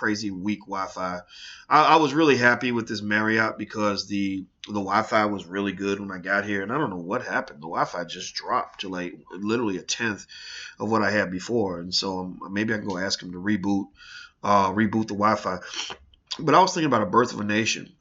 crazy weak Wi-Fi. I was really happy with this Marriott because the Wi-Fi was really good when I got here, and I don't know what happened. The Wi-Fi just dropped to like literally a tenth of what I had before, and so maybe I can go ask him to reboot the Wi-Fi. But I was thinking about A Birth of a Nation.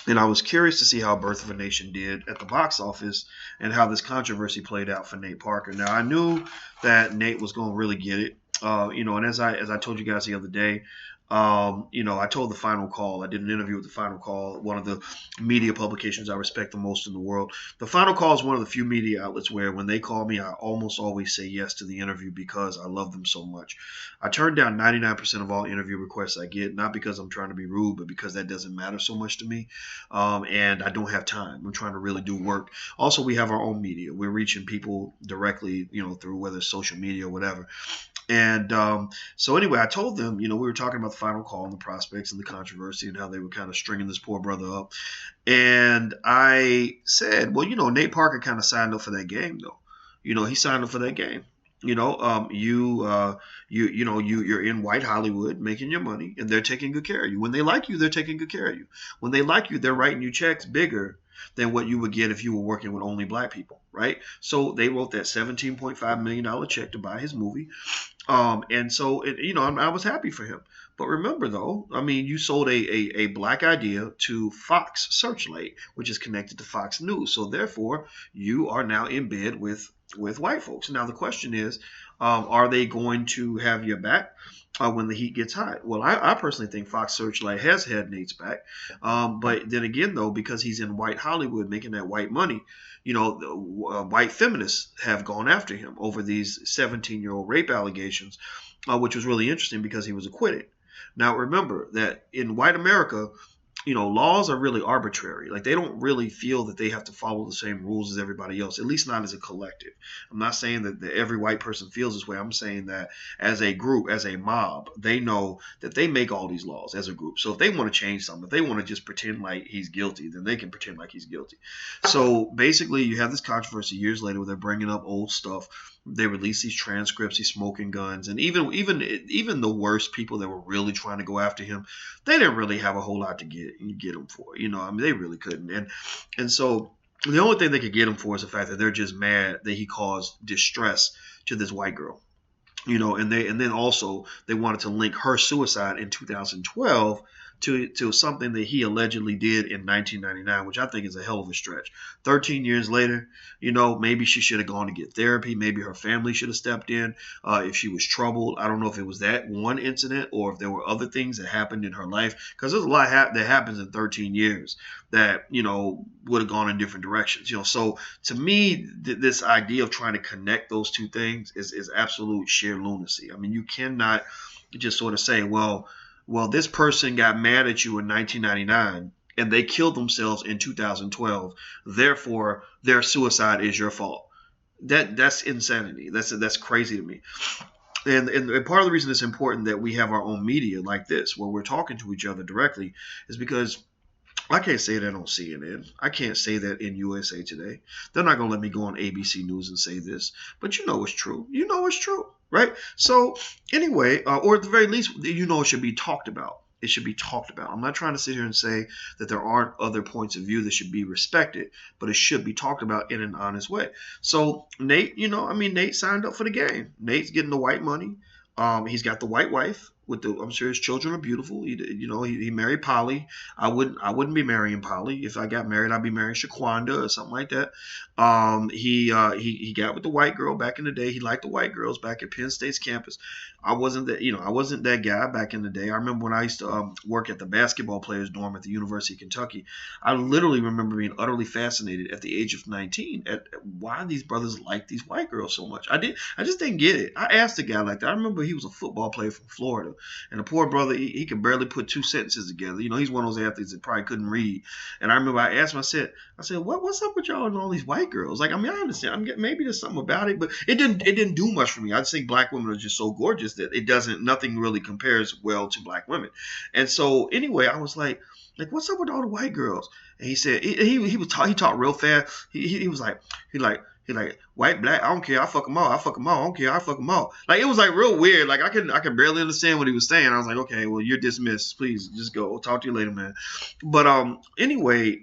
And I was curious to see how Birth of a Nation did at the box office and how this controversy played out for Nate Parker. Now, I knew that Nate was going to really get it, and as I told you guys the other day, I told the Final Call. I did an interview with the Final Call, one of the media publications I respect the most in the world. The Final Call is one of the few media outlets where when they call me, I almost always say yes to the interview because I love them so much. I turn down 99% of all interview requests I get, not because I'm trying to be rude, but because that doesn't matter so much to me, and I don't have time. I'm trying to really do work. Also, we have our own media. We're reaching people directly, through whether it's social media or whatever. And so anyway, I told them, we were talking about the Final Call and the prospects and the controversy and how they were kind of stringing this poor brother up. And I said, well, Nate Parker kind of signed up for that game, though. He signed up for that game. You're in white Hollywood making your money, and they're taking good care of you. When they like you, they're taking good care of you. When they like you, they're writing you checks bigger than what you would get if you were working with only black people, right? So they wrote that $17.5 million check to buy his movie. And so, I was happy for him. But remember, though, you sold a black idea to Fox Searchlight, which is connected to Fox News. So therefore, you are now in bed with white folks. Now, the question is, are they going to have your back when the heat gets hot? Well, I personally think Fox Searchlight has had Nate's back. But then again, though, because he's in white Hollywood making that white money, white feminists have gone after him over these 17-year-old rape allegations, which was really interesting because he was acquitted. Now, remember that in white America, laws are really arbitrary. Like, they don't really feel that they have to follow the same rules as everybody else, at least not as a collective. I'm not saying that every white person feels this way. I'm saying that as a group, as a mob, they know that they make all these laws as a group. So if they want to change something, if they want to just pretend like he's guilty, then they can pretend like he's guilty. So basically, you have this controversy years later where they're bringing up old stuff. They release these transcripts, these smoking guns, and even the worst people that were really trying to go after him, they didn't really have a whole lot to get him for. They really couldn't. And so the only thing they could get him for is the fact that they're just mad that he caused distress to this white girl. And then also they wanted to link her suicide in 2012 to something that he allegedly did in 1999, which I think is a hell of a stretch. 13 years later, maybe she should have gone to get therapy. Maybe her family should have stepped in if she was troubled. I don't know if it was that one incident or if there were other things that happened in her life, because there's a lot that happens in 13 years that, would have gone in different directions. So to me, this idea of trying to connect those two things is absolute sheer lunacy. You cannot just sort of say, well, this person got mad at you in 1999 and they killed themselves in 2012. Therefore, their suicide is your fault. That's insanity. That's crazy to me. And part of the reason it's important that we have our own media like this, where we're talking to each other directly, is because I can't say that on CNN. I can't say that in USA Today. They're not going to let me go on ABC News and say this. But it's true. It's true, right? So anyway, or at the very least, it should be talked about. It should be talked about. I'm not trying to sit here and say that there aren't other points of view that should be respected, but it should be talked about in an honest way. So Nate, Nate signed up for the game. Nate's getting the white money. He's got the white wife. I'm sure his children are beautiful. He married Polly. I wouldn't be marrying Polly. If I got married, I'd be marrying Shaquanda or something like that. He got with the white girl back in the day. He liked the white girls back at Penn State's campus. I wasn't that guy back in the day. I remember when I used to work at the basketball players dorm at the University of Kentucky. I literally remember being utterly fascinated at the age of 19 at why these brothers like these white girls so much. I just didn't get it. I asked a guy like that. I remember he was a football player from Florida. And the poor brother, he could barely put two sentences together. He's one of those athletes that probably couldn't read. And I remember I asked him, I said, what's up with y'all and all these white girls? Like, I understand. Maybe there's something about it, but it didn't do much for me. I just think black women are just so gorgeous that nothing really compares well to black women. And so anyway, I was like, what's up with all the white girls? And he said he talked real fast. He was like, He's like, white, black, I don't care. I fuck them all. I fuck them all. I don't care. I fuck them all. Like, it was like real weird. Like, I could barely understand what he was saying. I was like, okay, well, you're dismissed. Please just go. I'll talk to you later, man. But anyway,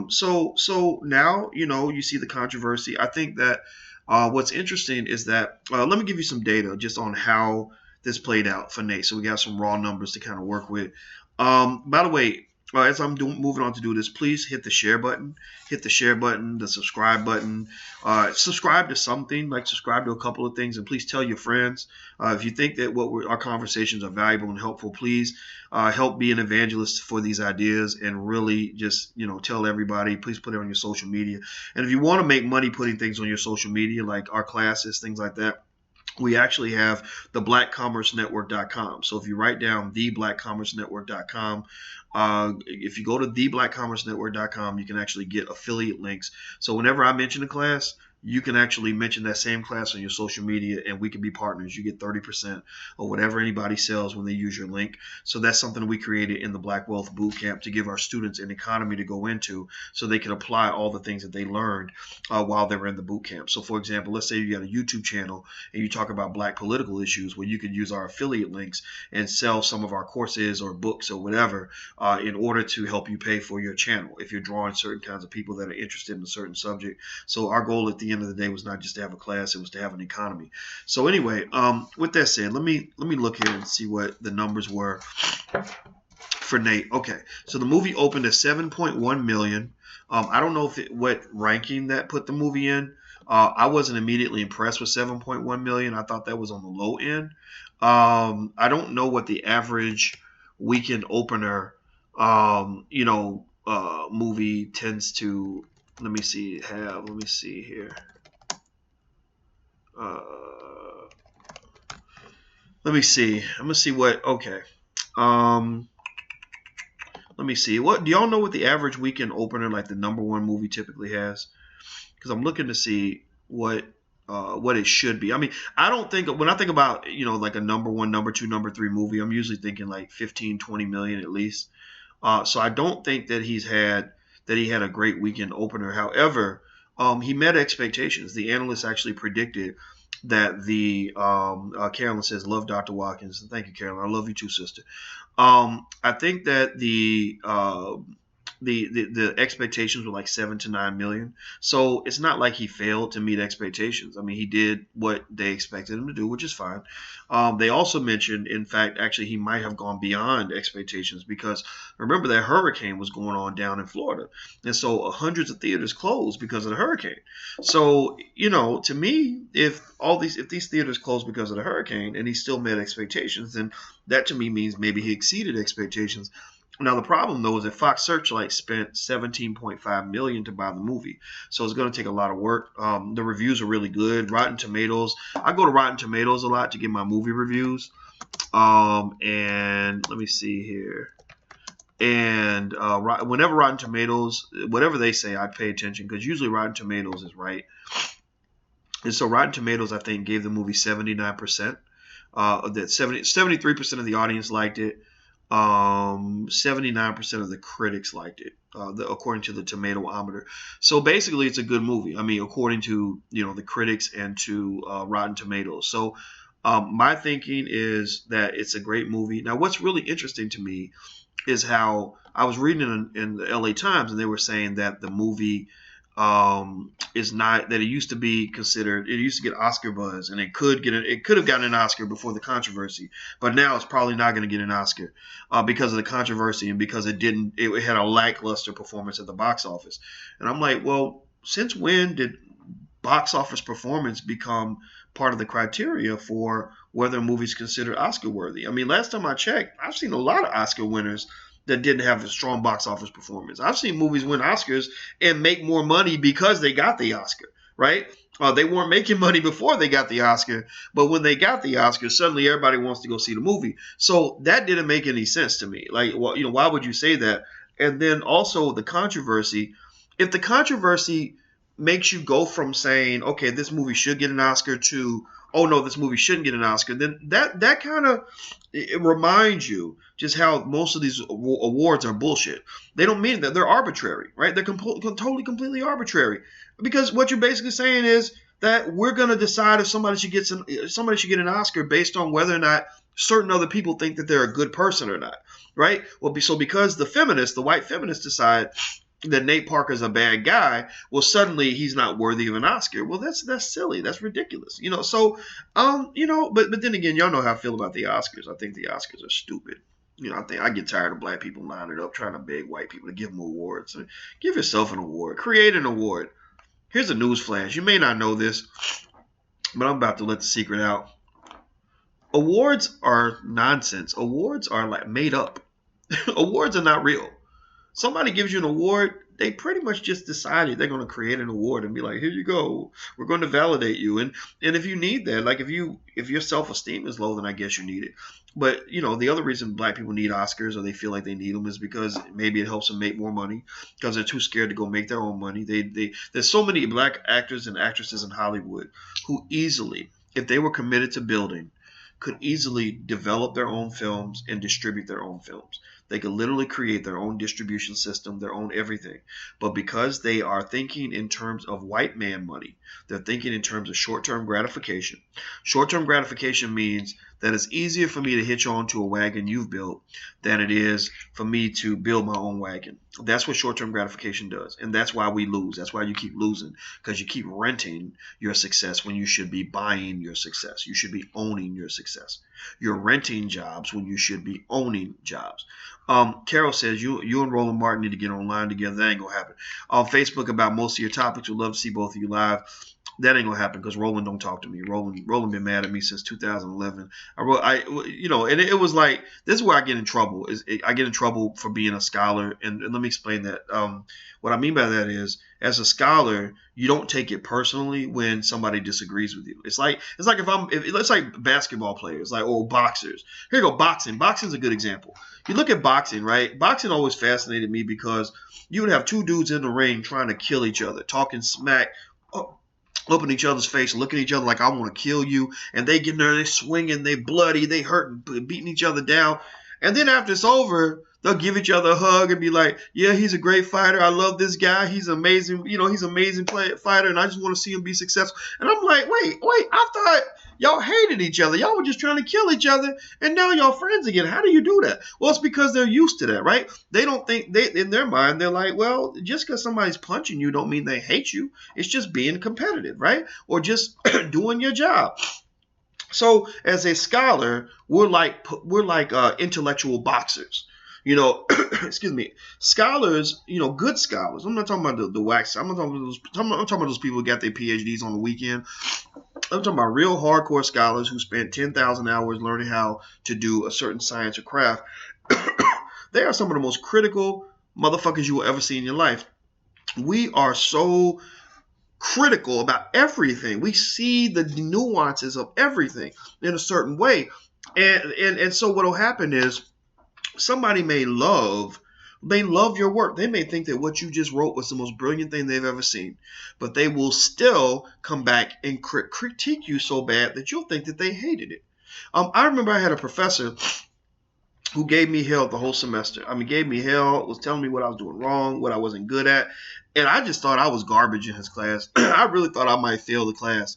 so now you see the controversy. I think that what's interesting is that let me give you some data just on how this played out for Nate. So we got some raw numbers to kind of work with. By the way, as I'm moving on to do this, please hit the share button. Hit the share button, the subscribe button. Subscribe to something, like subscribe to a couple of things, and please tell your friends. If you think that our conversations are valuable and helpful, please help be an evangelist for these ideas and really just tell everybody. Please put it on your social media. And if you want to make money putting things on your social media, like our classes, things like that, we actually have the blackcommercenetwork.com. So if you write down theblackcommercenetwork.com, if you go to theblackcommercenetwork.com, you can actually get affiliate links. So whenever I mention a class, you can actually mention that same class on your social media, and we can be partners. You get 30% of whatever anybody sells when they use your link. So that's something we created in the Black Wealth Bootcamp to give our students an economy to go into so they can apply all the things that they learned while they were in the bootcamp. So, for example, let's say you got a YouTube channel and you talk about black political issues, where you could use our affiliate links and sell some of our courses or books or whatever in order to help you pay for your channel if you're drawing certain kinds of people that are interested in a certain subject. So our goal at the end of the day was not just to have a class, it was to have an economy. So anyway, with that said, let me look here and see what the numbers were for Nate. Okay, so the movie opened at 7.1 million. I don't know what ranking that put the movie in. I wasn't immediately impressed with 7.1 million. I thought that was on the low end. I don't know what the average weekend opener movie tends to, let me see here. Let me see. I'm gonna see what. Okay. Let me see. What do y'all know what the average weekend opener, like the number one movie, typically has? Because I'm looking to see what it should be. I mean, I don't think, when I think about like a number one, number two, number three movie, I'm usually thinking like 15, 20 million at least. So I don't think that he had a great weekend opener. However, he met expectations. The analysts actually predicted that Carolyn says, love Dr. Watkins. Thank you, Carolyn. I love you too, sister. I think that the expectations were like 7 to 9 million. So it's not like he failed to meet expectations. I mean, he did what they expected him to do, which is fine. They also mentioned, in fact, actually, he might have gone beyond expectations, because remember that hurricane was going on down in Florida. And so hundreds of theaters closed because of the hurricane. So, to me, if these theaters closed because of the hurricane and he still met expectations, then that to me means maybe he exceeded expectations. Now, the problem, though, is that Fox Searchlight spent $17.5 million to buy the movie. So it's going to take a lot of work. The reviews are really good. Rotten Tomatoes. I go to Rotten Tomatoes a lot to get my movie reviews. And let me see here. And whenever Rotten Tomatoes, whatever they say, I pay attention, because usually Rotten Tomatoes is right. And so Rotten Tomatoes, I think, gave the movie 79%. 73% of the audience liked it. 79% of the critics liked it, according to the Tomatometer. So basically, it's a good movie. I mean, according to the critics and to Rotten Tomatoes. So my thinking is that it's a great movie. Now, what's really interesting to me is how I was reading in the LA Times, and they were saying that the movie is not, that it used to be considered, it used to get Oscar buzz, and it could have gotten an Oscar before the controversy, but now it's probably not going to get an Oscar because of the controversy and because it had a lackluster performance at the box office. And I'm like, well, since when did box office performance become part of the criteria for whether a movie is considered Oscar worthy? I mean, last time I checked, I've seen a lot of Oscar winners that didn't have a strong box office performance. I've seen movies win Oscars and make more money because they got the Oscar, right? They weren't making money before they got the Oscar, but when they got the Oscar, suddenly everybody wants to go see the movie. So that didn't make any sense to me. Like, well, why would you say that? And then also the controversy. If the controversy makes you go from saying, okay, this movie should get an Oscar, to, oh no, this movie shouldn't get an Oscar, then that kind of it reminds you just how most of these awards are bullshit. They don't mean that. They're arbitrary, right? They're totally, completely arbitrary. Because what you're basically saying is that we're going to decide if somebody should get an Oscar based on whether or not certain other people think that they're a good person or not, right? Well, so because the white feminists decide that Nate Parker's a bad guy, well, suddenly he's not worthy of an Oscar. Well, that's silly. That's ridiculous. So, but then again, y'all know how I feel about the Oscars. I think the Oscars are stupid. I think I get tired of black people lining up trying to beg white people to give them awards. Give yourself an award. Create an award. Here's a news flash. You may not know this, but I'm about to let the secret out. Awards are nonsense. Awards are like made up. Awards are not real. Somebody gives you an award, they pretty much just decided they're going to create an award and be like, here you go. We're going to validate you. And if you need that, like if your self-esteem is low, then I guess you need it. But, the other reason black people need Oscars or they feel like they need them is because maybe it helps them make more money because they're too scared to go make their own money. There's so many black actors and actresses in Hollywood who easily, if they were committed to building, could easily develop their own films and distribute their own films. They could literally create their own distribution system, their own everything. But because they are thinking in terms of white man money, they're thinking in terms of short-term gratification. Short-term gratification means that it's easier for me to hitch on to a wagon you've built than it is for me to build my own wagon. That's what short-term gratification does. And that's why we lose. That's why you keep losing, because you keep renting your success when you should be buying your success. You should be owning your success. You're renting jobs when you should be owning jobs. Carol says you and Roland Martin need to get online together. That ain't gonna happen. On Facebook about most of your topics, we'd love to see both of you live. That ain't gonna happen because Roland don't talk to me. Roland been mad at me since 2011. And it was like, this is where I get in trouble. I get in trouble for being a scholar, and let me explain that. What I mean by that is, as a scholar, you don't take it personally when somebody disagrees with you. It's like let's like basketball players, or boxers. Here you go, boxing. Boxing's a good example. You look at boxing, right? Boxing always fascinated me because you would have two dudes in the ring trying to kill each other, talking smack, up in each other's face, looking at each other like, I want to kill you. And they get in there, they swinging, they bloody, they hurting, beating each other down. And then after it's over, they'll give each other a hug and be like, yeah, he's a great fighter. I love this guy. He's amazing. He's an amazing fighter, and I just want to see him be successful. And I'm like, wait, I thought y'all hated each other. Y'all were just trying to kill each other, and now y'all friends again. How do you do that? Well, it's because they're used to that, right? They don't think, in their mind, they're like, well, just because somebody's punching you don't mean they hate you. It's just being competitive, right? Or just doing your job. So as a scholar, we're like intellectual boxers. Excuse me, scholars, good scholars. I'm not talking about the wax. I'm talking about those people who got their PhDs on the weekend. I'm talking about real hardcore scholars who spent 10,000 hours learning how to do a certain science or craft. They are some of the most critical motherfuckers you will ever see in your life. We are so critical about everything. We see the nuances of everything in a certain way. And so what will happen is, somebody may love your work. They may think that what you just wrote was the most brilliant thing they've ever seen, but they will still come back and critique you so bad that you'll think that they hated it. I remember I had a professor who gave me hell the whole semester. Gave me hell, was telling me what I was doing wrong, what I wasn't good at, and I just thought I was garbage in his class. I really thought I might fail the class.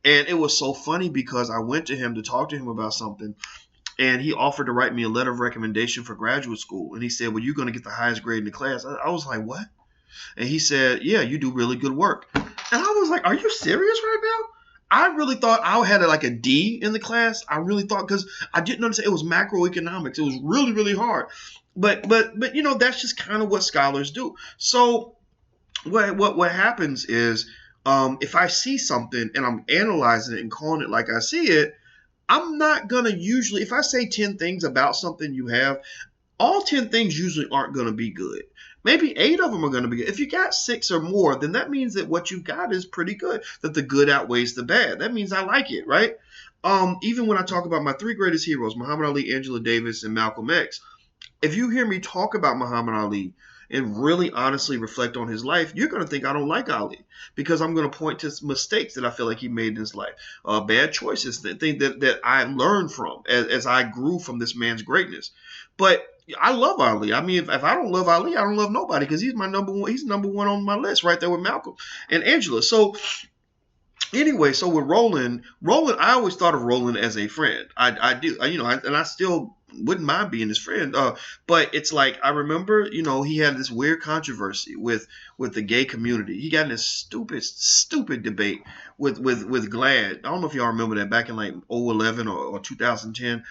And it was so funny because I went to him to talk to him about something, and he offered to write me a letter of recommendation for graduate school. And he said, well, you're going to get the highest grade in the class. I was like, what? And he said, yeah, you do really good work. And I was like, are you serious right now? I really thought I had a D in the class. I really thought, because I didn't understand. It was macroeconomics. It was really, really hard. But that's just kind of what scholars do. So what happens is, if I see something and I'm analyzing it and calling it like I see it, I'm not going to usually, if I say 10 things about something you have, all 10 things usually aren't going to be good. Maybe 8 of them are going to be good. If you got 6 or more, then that means that what you got is pretty good, that the good outweighs the bad. That means I like it, right? Even when I talk about my 3 greatest heroes, Muhammad Ali, Angela Davis, and Malcolm X, if you hear me talk about Muhammad Ali and really honestly reflect on his life, you're going to think I don't like Ali, because I'm going to point to mistakes that I feel like he made in his life, bad choices, things that I learned from as I grew from this man's greatness. But I love Ali. I mean, if I don't love Ali, I don't love nobody, because he's my number one. He's number one on my list, right there with Malcolm and Angela. So anyway, so with Roland, I always thought of Roland as a friend. I do, and I still wouldn't mind being his friend. But it's like, I remember, he had this weird controversy with the gay community. He got in this stupid debate with Glad. I don't know if y'all remember that, back in like 2011 or 2010,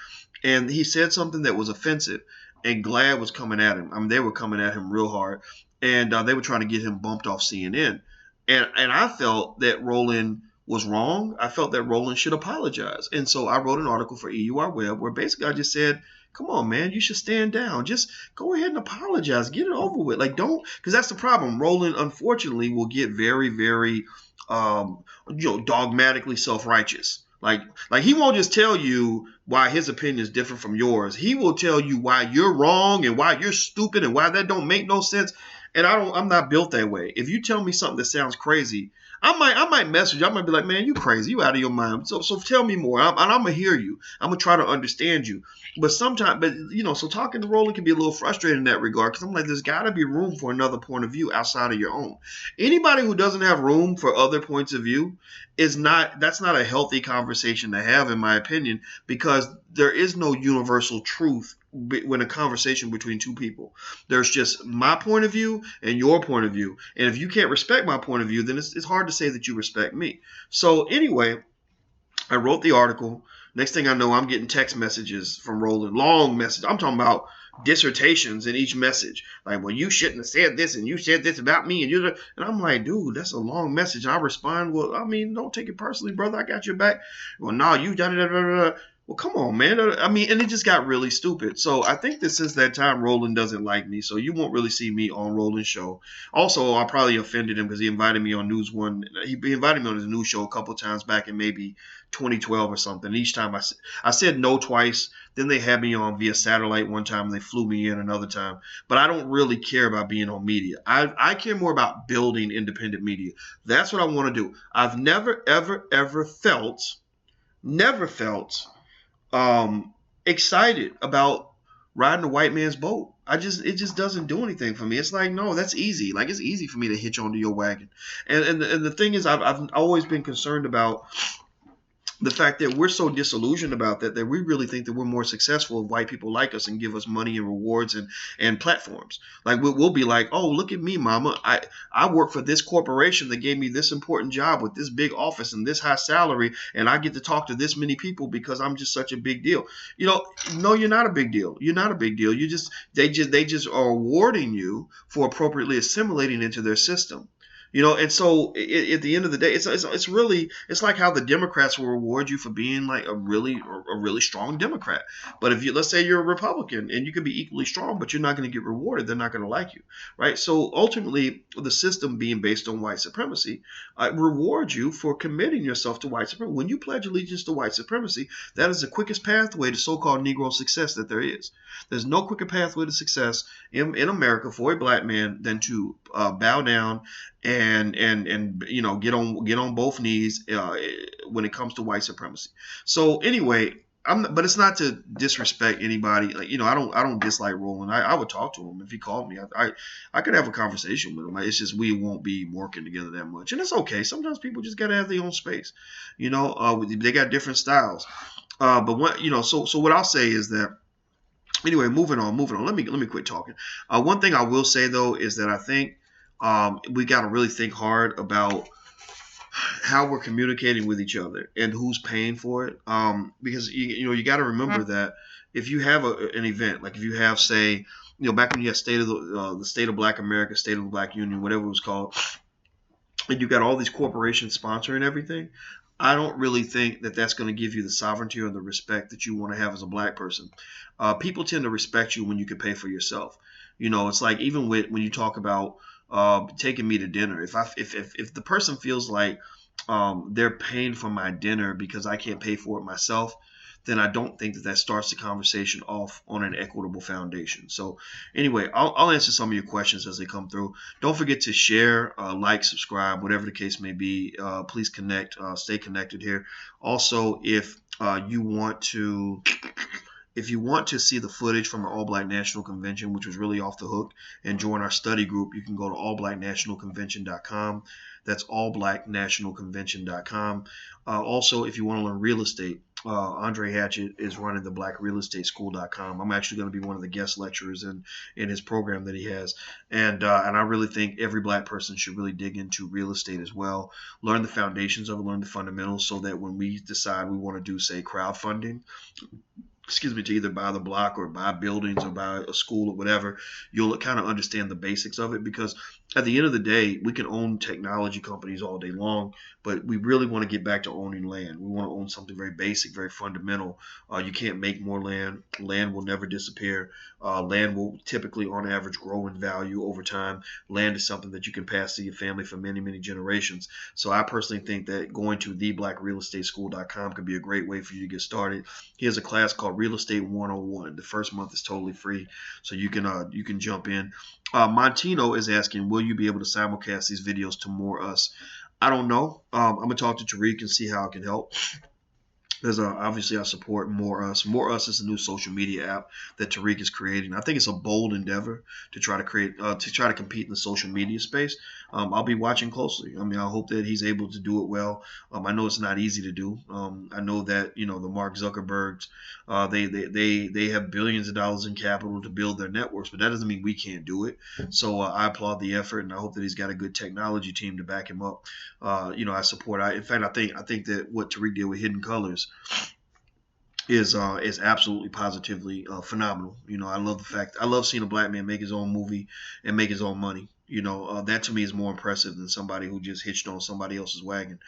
and he said something that was offensive, and Glad was coming at him. I mean, they were coming at him real hard, and they were trying to get him bumped off CNN. And I felt that Roland was wrong. I felt that Roland should apologize. And so I wrote an article for EUR Web where basically I just said, come on, man, you should stand down. Just go ahead and apologize. Get it over with. Like, don't, because that's the problem. Roland, unfortunately, will get very, very, dogmatically self-righteous. Like he won't just tell you why his opinion is different from yours. He will tell you why you're wrong and why you're stupid and why that don't make no sense. And I'm not built that way. If you tell me something that sounds crazy, I might message you. I might be like, man, you crazy. You out of your mind. So tell me more. I'm going to hear you. I'm going to try to understand you. But sometimes, so talking to Roland can be a little frustrating in that regard, because I'm like, there's got to be room for another point of view outside of your own. Anybody who doesn't have room for other points of view that's not a healthy conversation to have, in my opinion, because there is no universal truth when a conversation between two people. There's just my point of view and your point of view. And if you can't respect my point of view, then it's hard to say that you respect me. So anyway, I wrote the article. Next thing I know, I'm getting text messages from Roland, long message. I'm talking about dissertations in each message. Like, well, you shouldn't have said this, and you said this about me, and I'm like, dude, that's a long message. And I respond, well, I mean, don't take it personally, brother. I got your back. Well, no, you done it. Well, come on, man. I mean, and it just got really stupid. So I think that since that time, Roland doesn't like me. So you won't really see me on Roland's show. Also, I probably offended him because he invited me on News One. He invited me on his news show a couple of times back in maybe 2012 or something. Each time I said no twice. Then they had me on via satellite one time, and they flew me in another time. But I don't really care about being on media. I care more about building independent media. That's what I want to do. I've never, ever, ever felt excited about riding a white man's boat. It just doesn't do anything for me. It's like, no, that's easy. Like, it's easy for me to hitch onto your wagon. And the thing is, I've always been concerned about the fact that we're so disillusioned about that we really think that we're more successful if white people like us and give us money and rewards and platforms. Like, we'll be like, oh, look at me, mama. I work for this corporation that gave me this important job with this big office and this high salary, and I get to talk to this many people because I'm just such a big deal. No, you're not a big deal. You're not a big deal. They just are awarding you for appropriately assimilating into their system. And so at the end of the day, it's like how the Democrats will reward you for being like a really strong Democrat. But if let's say you're a Republican and you can be equally strong, but you're not going to get rewarded, they're not going to like you, right? So ultimately, the system being based on white supremacy rewards you for committing yourself to white supremacy. When you pledge allegiance to white supremacy, that is the quickest pathway to so-called Negro success that there is. There's no quicker pathway to success in America for a black man than to bow down and get on both knees when it comes to white supremacy. So anyway, but it's not to disrespect anybody. Like, I don't dislike Roland. I would talk to him if he called me. I could have a conversation with him. It's just we won't be working together that much, and it's okay. Sometimes people just gotta have their own space. They got different styles. But what so what I'll say is that. Anyway, moving on. Let me quit talking. One thing I will say though is that I think we got to really think hard about how we're communicating with each other and who's paying for it. Because you got to remember that if you have an event, like if you have, say, back when you had the State of Black America, State of the Black Union, whatever it was called, and you got all these corporations sponsoring everything. I don't really think that that's going to give you the sovereignty or the respect that you want to have as a black person. People tend to respect you when you can pay for yourself. It's like even when you talk about taking me to dinner. If the person feels like they're paying for my dinner because I can't pay for it myself, then I don't think that starts the conversation off on an equitable foundation. So anyway, I'll answer some of your questions as they come through. Don't forget to share, like, subscribe, whatever the case may be. Please connect, stay connected here. Also, if you want to see the footage from our All Black National Convention, which was really off the hook, and join our study group, you can go to allblacknationalconvention.com. That's allblacknationalconvention.com. Also, if you want to learn real estate, Andre Hatchett is running the blackrealestateschool.com. I'm actually going to be one of the guest lecturers in his program that he has. And I really think every black person should really dig into real estate as well. Learn the foundations of it, learn the fundamentals, so that when we decide we want to do, say, crowdfunding, to either buy the block or buy buildings or buy a school or whatever, you'll kind of understand the basics of it. Because at the end of the day, we can own technology companies all day long, but we really want to get back to owning land. We want to own something very basic, very fundamental. You can't make more land. Land will never disappear. Land will typically, on average, grow in value over time. Land is something that you can pass to your family for many, many generations. So I personally think that going to theblackrealestateschool.com could be a great way for you to get started. Here's a class called Real Estate 101. The first month is totally free, so you can jump in. Montino is asking, will you be able to simulcast these videos to More Us? I don't know. I'm going to talk to Tariq and see how I can help. Obviously, I support More Us. More Us is a new social media app that Tariq is creating. I think it's a bold endeavor to try to compete in the social media space. I'll be watching closely. I hope that he's able to do it well. I know it's not easy to do. I know that the Mark Zuckerbergs, they have billions of dollars in capital to build their networks, but that doesn't mean we can't do it. So I applaud the effort, and I hope that he's got a good technology team to back him up. I support. In fact, I think that what Tariq did with Hidden Colors is absolutely positively phenomenal. I love seeing a black man make his own movie and make his own money. That to me is more impressive than somebody who just hitched on somebody else's wagon.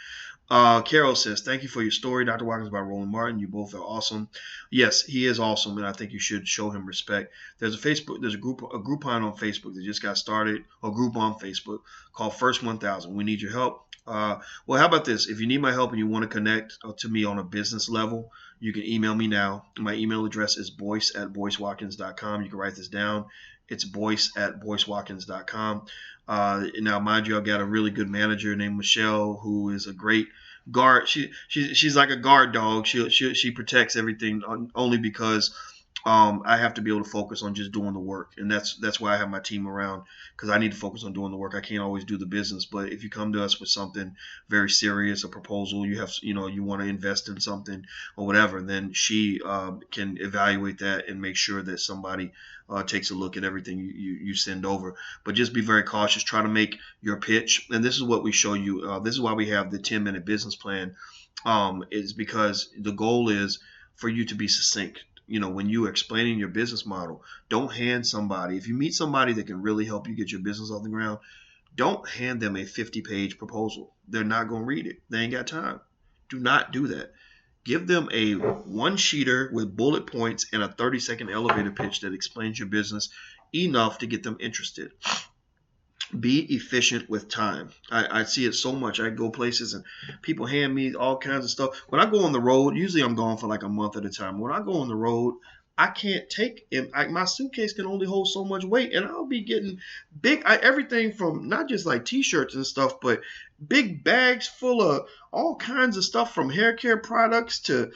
Carol says, thank you for your story, Dr. Watkins, by Roland Martin. You both are awesome. Yes, he is awesome, and I think you should show him respect. There's a Groupon on Facebook that just got started, a group on Facebook called First 1000. We need your help. Well, how about this? If you need my help and you want to connect to me on a business level, you can email me now. My email address is boyce@boycewatkins.com. You can write this down. It's boyce@boycewatkins.com. Now, mind you, I've got a really good manager named Michelle, who is a great guard. She's like a guard dog. She protects everything only because I have to be able to focus on just doing the work, and that's why I have my team around, because I need to focus on doing the work. I can't always do the business, but if you come to us with something very serious, a proposal, you want to invest in something or whatever, then she can evaluate that and make sure that somebody takes a look at everything you send over. But just be very cautious. Try to make your pitch, and this is what we show you. This is why we have the 10-minute business plan. Is because the goal is for you to be succinct. When you're explaining your business model, don't hand somebody, if you meet somebody that can really help you get your business off the ground, don't hand them a 50-page proposal. They're not going to read it. They ain't got time. Do not do that. Give them a one-sheeter with bullet points and a 30-second elevator pitch that explains your business enough to get them interested. Be efficient with time. I see it so much. I go places and people hand me all kinds of stuff. When I go on the road, usually I'm gone for like a month at a time. When I go on the road, I can't take it. My suitcase can only hold so much weight, and I'll be getting everything from not just like T-shirts and stuff, but big bags full of all kinds of stuff, from hair care products to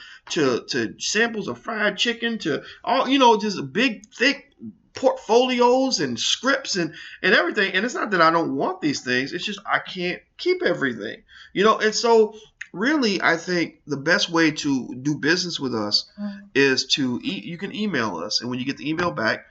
samples of fried chicken to all, just a big thick portfolios and scripts and everything. And it's not that I don't want these things, it's just I can't keep everything, and so really I think the best way to do business with us is you can email us, and when you get the email back,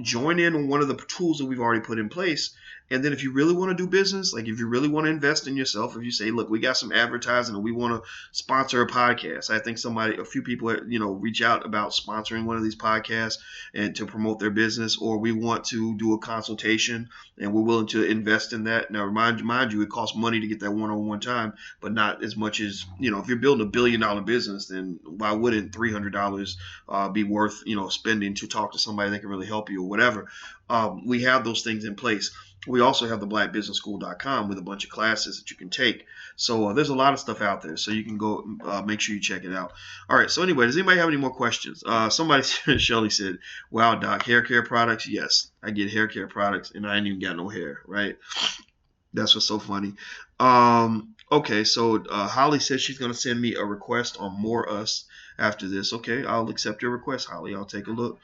join in on one of the tools that we've already put in place. And then if you really want to do business, like if you really want to invest in yourself, if you say, look, we got some advertising and we want to sponsor a podcast. I think a few people, reach out about sponsoring one of these podcasts and to promote their business, or we want to do a consultation and we're willing to invest in that. Now, mind you, it costs money to get that one-on-one time, but not as much as, if you're building $1 billion business, then why wouldn't $300 be worth, spending to talk to somebody that can really really help you or whatever. We have those things in place. We also have the blackbusinessschool.com with a bunch of classes that you can take. So there's a lot of stuff out there. So you can go make sure you check it out. All right. So anyway, does anybody have any more questions? Somebody, Shelly said, wow, Doc, hair care products? Yes, I get hair care products and I ain't even got no hair, right? That's what's so funny. Okay, so Holly says she's going to send me a request on More Us after this. Okay, I'll accept your request, Holly. I'll take a look.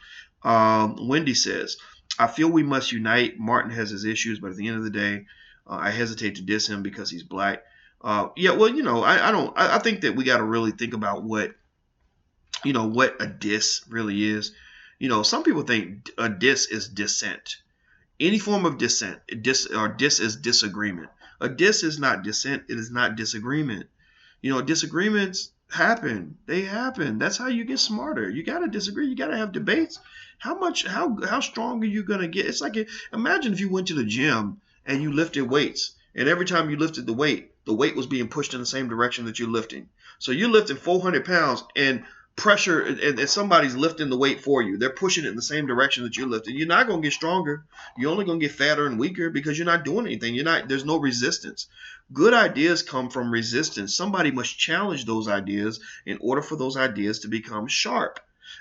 Wendy says, I feel we must unite. Martin has his issues, but at the end of the day, I hesitate to diss him because he's black. Yeah, well, I think that we got to really think about what a diss really is. Some people think a diss is dissent. Any form of dissent, diss is disagreement. A diss is not dissent. It is not disagreement. Disagreements happen. They happen. That's how you get smarter. You got to disagree. You got to have debates. How strong are you going to get? It's like, imagine if you went to the gym and you lifted weights, and every time you lifted the weight was being pushed in the same direction that you're lifting. So you're lifting 400 pounds and pressure, and somebody's lifting the weight for you. They're pushing it in the same direction that you're lifting. You're not going to get stronger. You're only going to get fatter and weaker because you're not doing anything. There's no resistance. Good ideas come from resistance. Somebody must challenge those ideas in order for those ideas to become sharp.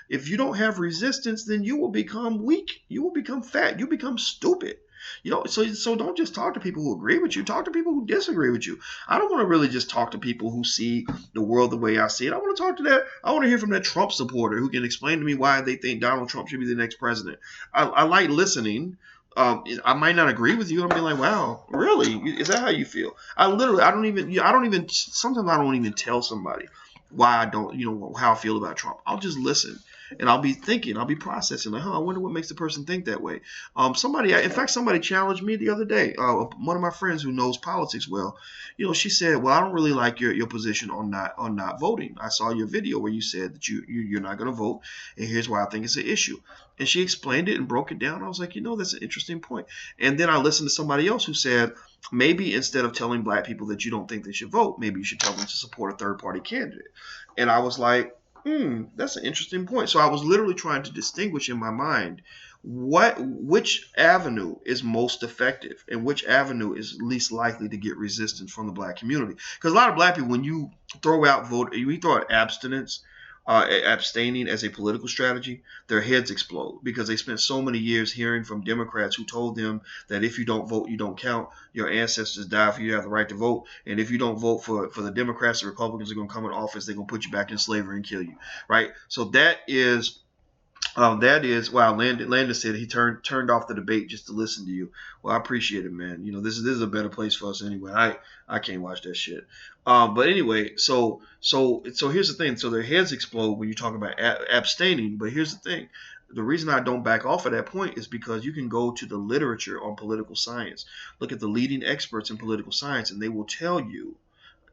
If you don't have resistance, then you will become weak. You will become fat. You become stupid. So don't just talk to people who agree with you. Talk to people who disagree with you. I don't want to really just talk to people who see the world the way I see it. I want to hear from that Trump supporter who can explain to me why they think Donald Trump should be the next president. I like listening. I might not agree with you. I'll be like, wow, really? Is that how you feel? Sometimes I don't even tell somebody why I don't, how I feel about Trump. I'll just listen. And I'll be thinking, I'll be processing, like, I wonder what makes the person think that way. Somebody challenged me the other day. One of my friends who knows politics well, she said, well, I don't really like your position on not voting. I saw your video where you said that you're not going to vote, and here's why I think it's an issue. And she explained it and broke it down. I was like, that's an interesting point. And then I listened to somebody else who said, maybe instead of telling black people that you don't think they should vote, maybe you should tell them to support a third-party candidate. And I was like, that's an interesting point. So I was literally trying to distinguish in my mind which avenue is most effective and which avenue is least likely to get resistance from the black community. Because a lot of black people, when you throw out abstinence, abstaining as a political strategy, their heads explode because they spent so many years hearing from Democrats who told them that if you don't vote, you don't count. Your ancestors died for you to have the right to vote. And if you don't vote for the Democrats, the Republicans are going to come in office. They're going to put you back in slavery and kill you. Right. So that is wow. Landon said he turned off the debate just to listen to you. Well, I appreciate it, man. This is a better place for us anyway. I can't watch that shit. But anyway, so here's the thing. So their heads explode when you talk about abstaining. But here's the thing. The reason I don't back off at that point is because you can go to the literature on political science. Look at the leading experts in political science, and they will tell you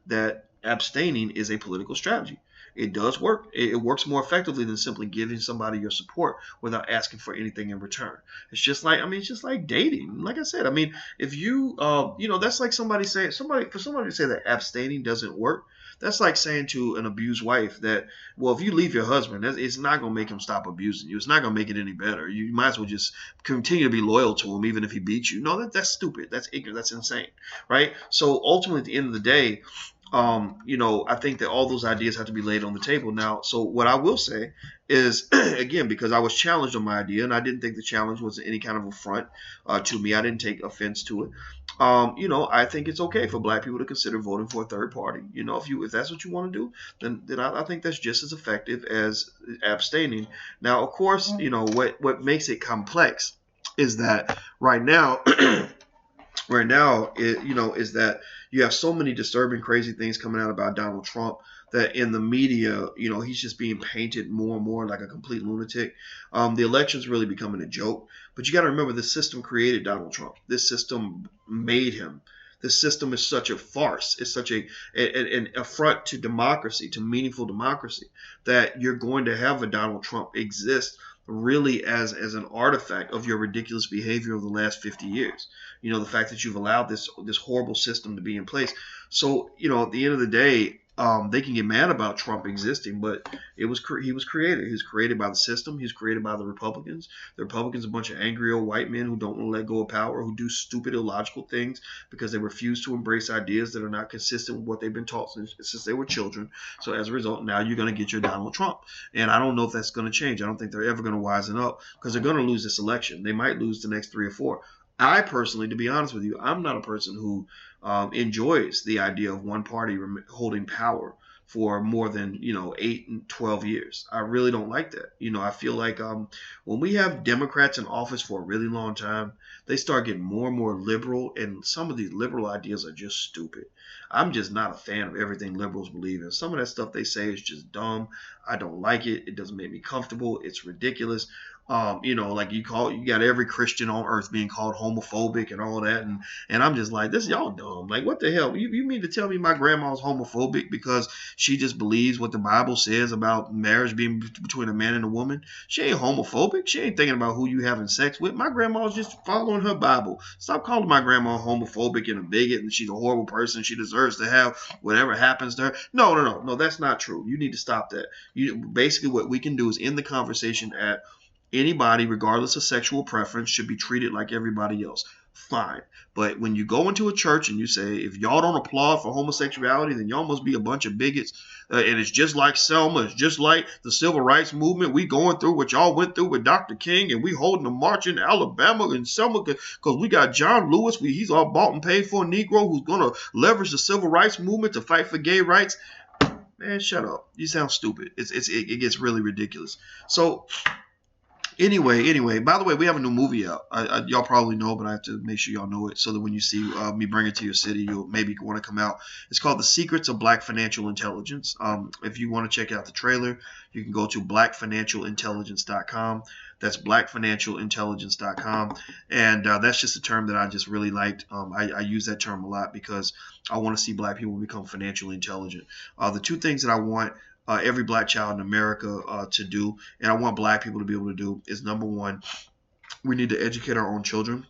that abstaining is a political strategy. It does work. It works more effectively than simply giving somebody your support without asking for anything in return. It's just like dating. Like I said, if you, that's like somebody to say that abstaining doesn't work. That's like saying to an abused wife that, well, if you leave your husband, it's not going to make him stop abusing you. It's not going to make it any better. You might as well just continue to be loyal to him, even if he beats you. No, that's stupid. That's ignorant. That's insane. Right? So ultimately, at the end of the day, I think that all those ideas have to be laid on the table. Now, so what I will say is, again, because I was challenged on my idea, and I didn't think the challenge was any kind of affront to me. I didn't take offense to it. I think it's okay for black people to consider voting for a third party. If that's what you want to do, then I think that's just as effective as abstaining. Now, of course, what makes it complex is that right now, is that you have so many disturbing, crazy things coming out about Donald Trump that in the media, he's just being painted more and more like a complete lunatic. The election's really becoming a joke. But you got to remember, the system created Donald Trump. This system made him. This system is such a farce. It's such an affront to democracy, to meaningful democracy, that you're going to have a Donald Trump exist really as an artifact of your ridiculous behavior over the last 50 years. The fact that you've allowed this horrible system to be in place. So, at the end of the day, They can get mad about Trump existing, but he was created. He was created by the system. He was created by the Republicans. The Republicans are a bunch of angry old white men who don't want to let go of power, who do stupid, illogical things because they refuse to embrace ideas that are not consistent with what they've been taught since they were children. So as a result, now you're going to get your Donald Trump. And I don't know if that's going to change. I don't think they're ever going to wisen up because they're going to lose this election. They might lose the next 3 or 4. I personally, to be honest with you, I'm not a person who enjoys the idea of one party holding power for more than 8 and 12 years. I really don't like that. I feel like when we have Democrats in office for a really long time, they start getting more and more liberal, and some of these liberal ideas are just stupid. I'm just not a fan of everything liberals believe in. Some of that stuff they say is just dumb. I don't like it. It doesn't make me comfortable. It's ridiculous. Like you got every Christian on earth being called homophobic and all that, and I'm just like, this y'all dumb. Like, what the hell? You mean to tell me my grandma's homophobic because she just believes what the Bible says about marriage being between a man and a woman? She ain't homophobic. She ain't thinking about who you having sex with. My grandma's just following her Bible. Stop calling my grandma homophobic and a bigot and she's a horrible person. She deserves to have whatever happens to her. No, that's not true. You need to stop that. Basically what we can do is end the conversation at anybody, regardless of sexual preference, should be treated like everybody else. Fine. But when you go into a church and you say, if y'all don't applaud for homosexuality, then y'all must be a bunch of bigots. And it's just like Selma. It's just like the civil rights movement. We going through what y'all went through with Dr. King, and we holding a march in Alabama and Selma because we got John Lewis. He's all bought and paid for a Negro who's going to leverage the civil rights movement to fight for gay rights. Man, shut up. You sound stupid. It gets really ridiculous. So Anyway, by the way, we have a new movie out. Y'all probably know, but I have to make sure y'all know it so that when you see me bring it to your city, you'll maybe want to come out. It's called The Secrets of Black Financial Intelligence. If you want to check out the trailer, you can go to blackfinancialintelligence.com. That's blackfinancialintelligence.com. And that's just a term that I just really liked. I use that term a lot because I want to see black people become financially intelligent. The two things that I want every black child in America to do, and I want black people to be able to do, is number one, we need to educate our own children.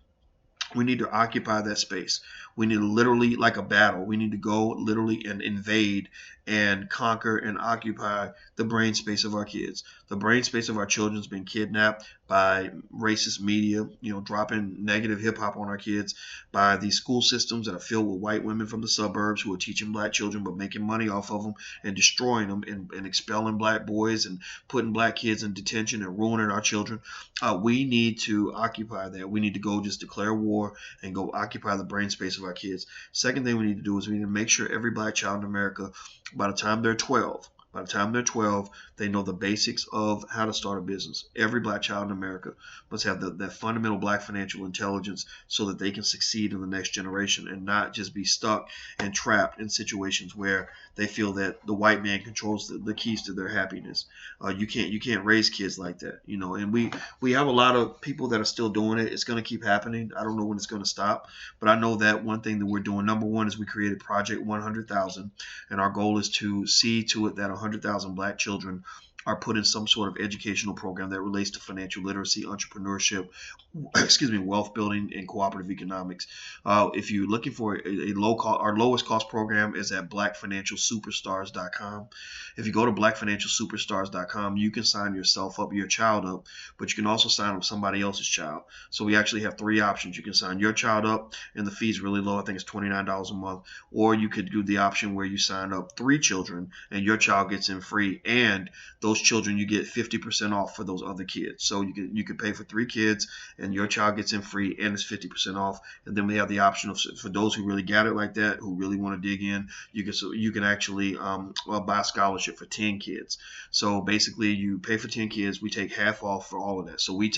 We need to occupy that space. We need to literally, like a battle, we need to go literally and invade and conquer and occupy the brain space of our kids. The brain space of our children has been kidnapped by racist media, dropping negative hip hop on our kids, by these school systems that are filled with white women from the suburbs who are teaching black children but making money off of them and destroying them and expelling black boys and putting black kids in detention and ruining our children. We need to occupy that. We need to go just declare war and go occupy the brain space of our kids. Second thing we need to do is we need to make sure every black child in America, by the time they're 12, they know the basics of how to start a business. Every black child in America must have that fundamental black financial intelligence so that they can succeed in the next generation and not just be stuck and trapped in situations where they feel that the white man controls the keys to their happiness. You can't raise kids like that, and we have a lot of people that are still doing it. It's going to keep happening. I don't know when it's going to stop, but I know that one thing that we're doing, number one, is we created Project 100,000, and our goal is to see to it that 100,000 black children are put in some sort of educational program that relates to financial literacy, entrepreneurship, wealth building, and cooperative economics. If you're looking for a low cost, our lowest cost program is at blackfinancialsuperstars.com. If you go to blackfinancialsuperstars.com, you can sign yourself up, your child up, but you can also sign up somebody else's child. So we actually have 3 options. You can sign your child up, and the fee's really low. I think it's $29 a month. Or you could do the option where you sign up 3 children, and your child gets in free, and those children you get 50% off for those other kids. So you could pay for 3 kids, and your child gets in free, and it's 50% off. And then we have the option of, for those who really got it like that, who really want to dig in, you can actually buy a scholarship for 10 kids. So basically, you pay for 10 kids, we take half off for all of that. So we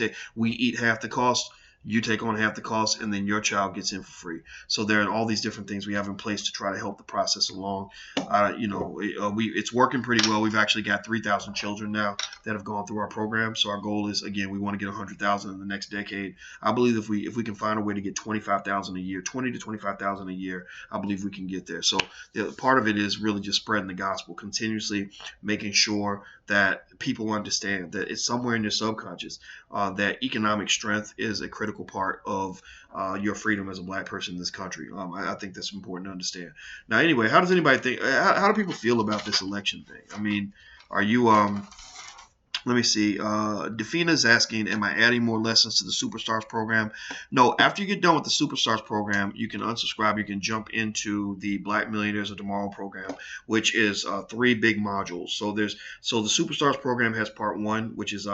eat half the cost. You take on half the cost, and then your child gets in for free. So there are all these different things we have in place to try to help the process along. It's working pretty well. We've actually got 3,000 children now that have gone through our program. So our goal is, again, we want to get 100,000 in the next decade. I believe if we can find a way to get 25,000 a year, 20 to 25,000 a year, I believe we can get there. So part of it is really just spreading the gospel, continuously making sure that people understand that it's somewhere in their subconscious that economic strength is a critical critical part of your freedom as a black person in this country. I think that's important to understand. Now, anyway, how does anybody think? How do people feel about this election thing? I mean, are you let me see. Defina's asking, am I adding more lessons to the Superstars program? No, after you get done with the Superstars program, you can unsubscribe. You can jump into the Black Millionaires of Tomorrow program, which is 3 big modules. So the Superstars program has part 1, which is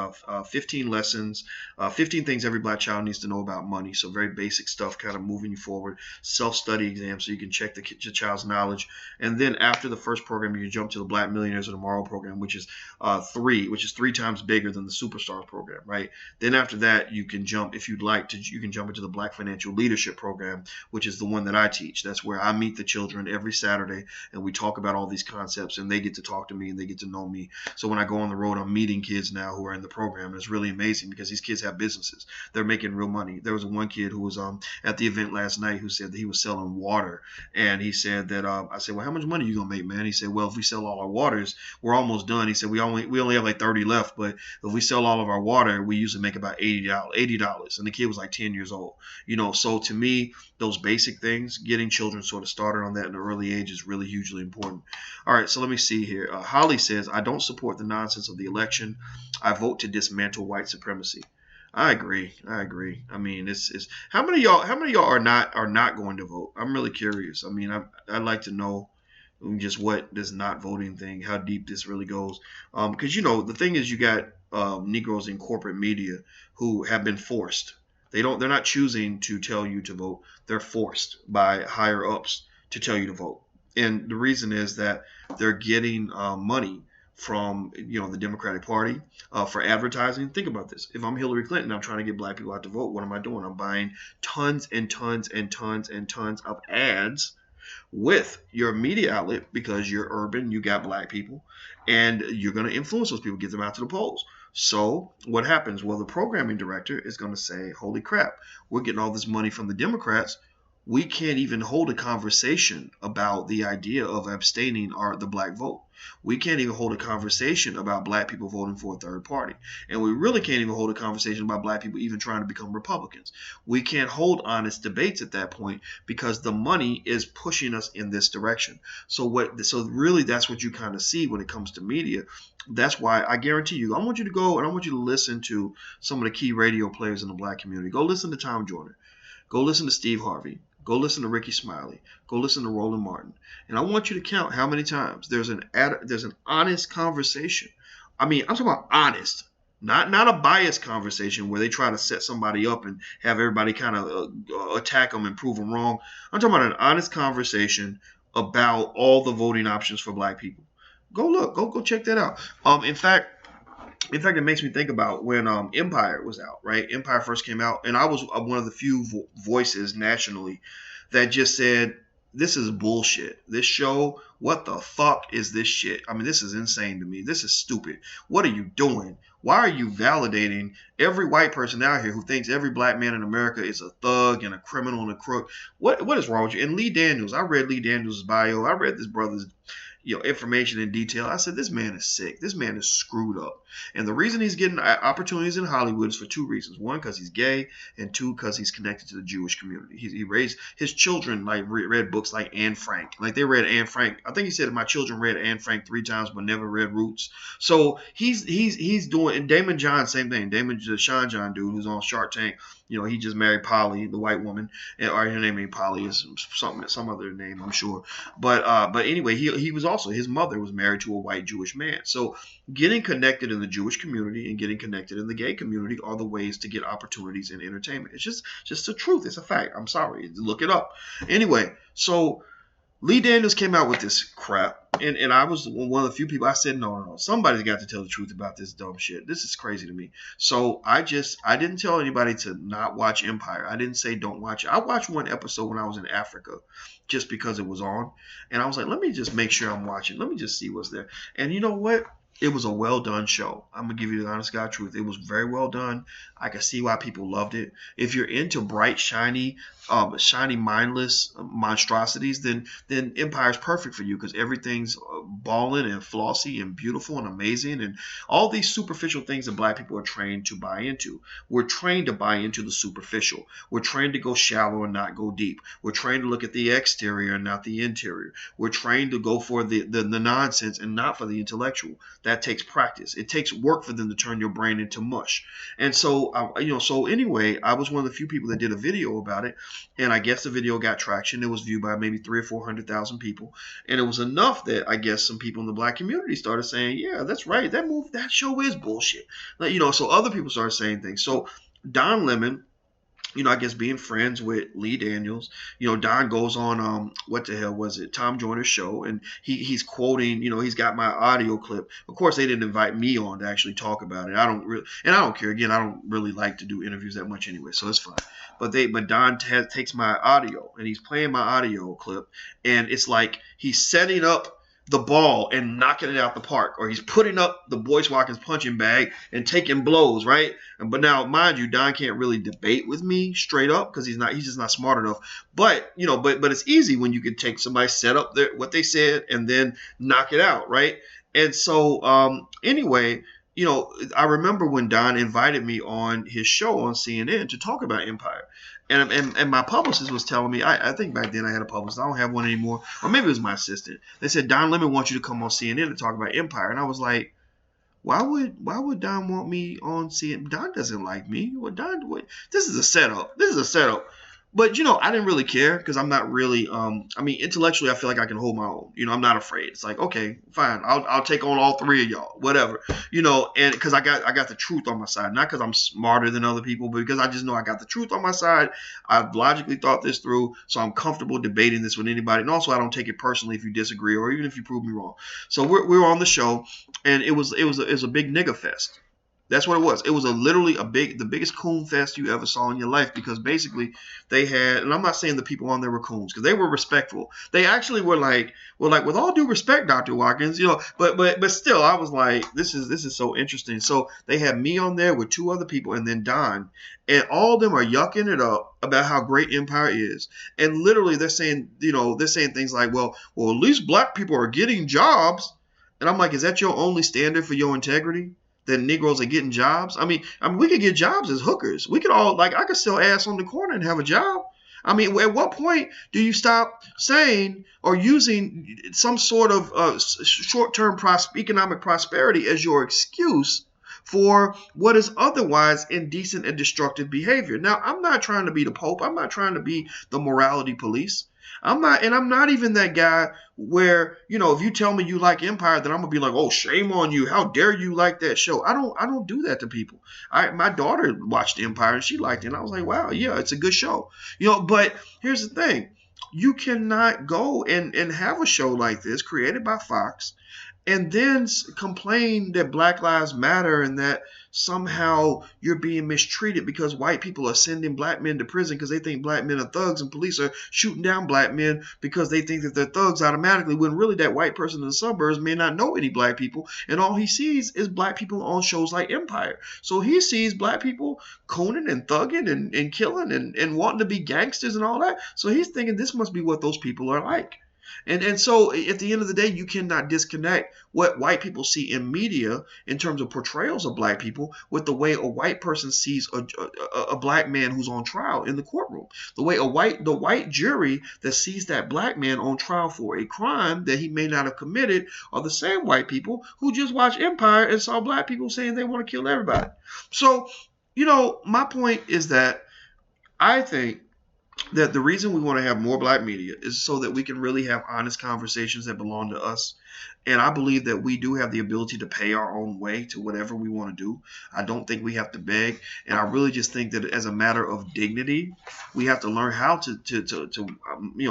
15 lessons, 15 things every black child needs to know about money. So very basic stuff, kind of moving you forward. Self-study exam, so you can check your child's knowledge. And then after the first program, you can jump to the Black Millionaires of Tomorrow program, which is 3 times bigger than the Superstars program, right? Then after that, you can jump, if you'd like to, you can jump into the Black Financial Leadership program, which is the one that I teach. That's where I meet the children every Saturday, and we talk about all these concepts, and they get to talk to me, and they get to know me. So when I go on the road, I'm meeting kids now who are in the program, and it's really amazing because these kids have businesses. They're making real money. There was one kid who was at the event last night who said that he was selling water, and he said that I said, well, how much money are you gonna make, man? He said, well, if we sell all our waters, we're almost done. He said, we only have like 30 left, but if we sell all of our water, we usually make about $80. And the kid was like 10 years old. So to me, those basic things, getting children sort of started on that in an early age is really hugely important. All right, so let me see here. Holly says, I don't support the nonsense of the election. I vote to dismantle white supremacy. I agree. I mean, it's how many of y'all are not going to vote? I'm really curious. I mean, I'd like to know just what this not voting thing, how deep this really goes. Because the thing is, you got Negroes in corporate media who have been forced. They're not choosing to tell you to vote. They're forced by higher ups to tell you to vote. And the reason is that they're getting money from the Democratic Party for advertising. Think about this. If I'm Hillary Clinton, I'm trying to get black people out to vote. What am I doing? I'm buying tons and tons and tons and tons of ads with your media outlet because you're urban, you got black people, and you're going to influence those people, get them out to the polls. So what happens? Well, the programming director is going to say, holy crap, we're getting all this money from the Democrats. We can't even hold a conversation about the idea of abstaining the black vote. We can't even hold a conversation about black people voting for a third party. And we really can't even hold a conversation about black people even trying to become Republicans. We can't hold honest debates at that point because the money is pushing us in this direction. So really that's what you kind of see when it comes to media. That's why I guarantee you, I want you to go and I want you to listen to some of the key radio players in the black community. Go listen to Tom Joyner. Go listen to Steve Harvey. Go listen to Ricky Smiley. Go listen to Roland Martin. And I want you to count how many times there's an honest conversation. I mean, I'm talking about honest, not a biased conversation where they try to set somebody up and have everybody kind of attack them and prove them wrong. I'm talking about an honest conversation about all the voting options for black people. Go look. Go check that out. In fact, it makes me think about when Empire was out, right? Empire first came out, and I was one of the few voices nationally that just said, this is bullshit. This show, what the fuck is this shit? I mean, this is insane to me. This is stupid. What are you doing? Why are you validating every white person out here who thinks every black man in America is a thug and a criminal and a crook? What is wrong with you? And Lee Daniels, I read Lee Daniels' bio. I read this brother's information in detail. I said, this man is sick. This man is screwed up. And the reason he's getting opportunities in Hollywood is for 2 reasons. 1, because he's gay, and 2, because he's connected to the Jewish community. He raised his children, read books like Anne Frank. Like, they read Anne Frank. I think he said my children read Anne Frank 3 times but never read Roots. So he's doing, and Damon John, same thing. Damon, the Sean John dude who's on Shark Tank, he just married Polly, the white woman, or her name ain't Polly, is some other name, I'm sure. But anyway, he was also, his mother was married to a white Jewish man. So getting connected in the Jewish community and getting connected in the gay community are the ways to get opportunities in entertainment. It's just the truth. It's a fact. I'm sorry. Look it up. Anyway, so Lee Daniels came out with this crap, and I was one of the few people. I said, no, somebody's got to tell the truth about this dumb shit. This is crazy to me. So I didn't tell anybody to not watch Empire. I didn't say don't watch it. I watched one episode when I was in Africa just because it was on, and I was like, let me just make sure I'm watching. Let me just see what's there. And you know what? it was a well done show. I'm gonna give you the honest God truth. It was very well done. I can see why people loved it. If you're into bright, shiny, mindless monstrosities, then Empire's perfect for you because everything's balling and flossy and beautiful and amazing and all these superficial things that black people are trained to buy into. We're trained to buy into the superficial. We're trained to go shallow and not go deep. We're trained to look at the exterior and not the interior. We're trained to go for the nonsense and not for the intellectual. That takes practice. It takes work for them to turn your brain into mush. And so, so anyway, I was one of the few people that did a video about it, and I guess the video got traction. It was viewed by maybe 300,000 or 400,000 people, and it was enough that I guess some people in the black community started saying, "Yeah, that's right. That show is bullshit." So other people started saying things. So Don Lemon, I guess being friends with Lee Daniels, Don goes on what the hell was it, Tom Joyner's show, and he's quoting, he's got my audio clip. Of course, they didn't invite me on to actually talk about it. I don't care. Again, I don't really like to do interviews that much anyway, so it's fine. But Don takes my audio and he's playing my audio clip, and it's like he's setting up the ball and knocking it out the park, or he's putting up the Boyce Watkins punching bag and taking blows, right? But now, mind you, Don can't really debate with me straight up because he's just not smart enough. But but it's easy when you can take somebody, set up what they said, and then knock it out, right? And so anyway, I remember when Don invited me on his show on CNN to talk about Empire. And my publicist was telling me, I think back then I had a publicist. I don't have one anymore. Or maybe it was my assistant. They said, Don Lemon wants you to come on CNN to talk about Empire. And I was like, why would Don want me on CNN? Don doesn't like me. This is a setup. But, I didn't really care because I'm not really, intellectually, I feel like I can hold my own. I'm not afraid. It's like, okay, fine. I'll take on all three of y'all, whatever, and because I got the truth on my side, not because I'm smarter than other people, but because I just know I got the truth on my side. I've logically thought this through, so I'm comfortable debating this with anybody. And also, I don't take it personally if you disagree or even if you prove me wrong. So we were on the show, and it was a big nigga fest. That's what it was. It was the biggest coon fest you ever saw in your life, because basically they had, and I'm not saying the people on there were coons because they were respectful. They actually were like, with all due respect, Dr. Watkins, but still, I was like, this is so interesting. So they had me on there with two other people and then Don, and all of them are yucking it up about how great Empire is. And literally they're saying things like, well, at least black people are getting jobs. And I'm like, is that your only standard for your integrity? That Negroes are getting jobs? I mean, we could get jobs as hookers. We could all, I could sell ass on the corner and have a job. I mean, at what point do you stop saying or using some sort of short-term economic prosperity as your excuse for what is otherwise indecent and destructive behavior? Now, I'm not trying to be the Pope. I'm not trying to be the morality police. I'm not even that guy where, if you tell me you like Empire, then I'm gonna be like, oh, shame on you. How dare you like that show? I don't do that to people. My daughter watched Empire and she liked it. And I was like, wow, yeah, it's a good show. But here's the thing. You cannot go and have a show like this created by Fox and then complain that Black Lives Matter and that somehow you're being mistreated because white people are sending black men to prison because they think black men are thugs, and police are shooting down black men because they think that they're thugs automatically, when really that white person in the suburbs may not know any black people, and all he sees is black people on shows like Empire. So he sees black people cooning and thugging and killing and wanting to be gangsters and all that. So he's thinking this must be what those people are like. And so at the end of the day, you cannot disconnect what white people see in media in terms of portrayals of black people with the way a white person sees a black man who's on trial in the courtroom. The way the white jury that sees that black man on trial for a crime that he may not have committed are the same white people who just watched Empire and saw black people saying they want to kill everybody. So, my point is that I think that the reason we want to have more black media is so that we can really have honest conversations that belong to us. And I believe that we do have the ability to pay our own way to whatever we want to do. I don't think we have to beg. And I really just think that as a matter of dignity, we have to learn how to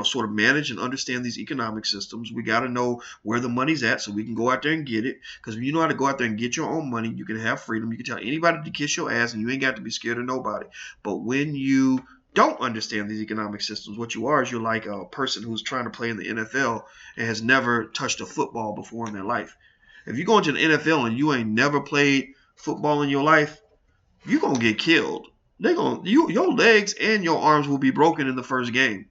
sort of manage and understand these economic systems. We got to know where the money's at so we can go out there and get it. Because when you know how to go out there and get your own money, you can have freedom. You can tell anybody to kiss your ass and you ain't got to be scared of nobody. But when you don't understand these economic systems, what you are is you're like a person who's trying to play in the NFL and has never touched a football before in their life. If you go into the NFL and you ain't never played football in your life, you're gonna get killed. Your legs and your arms will be broken in the first game.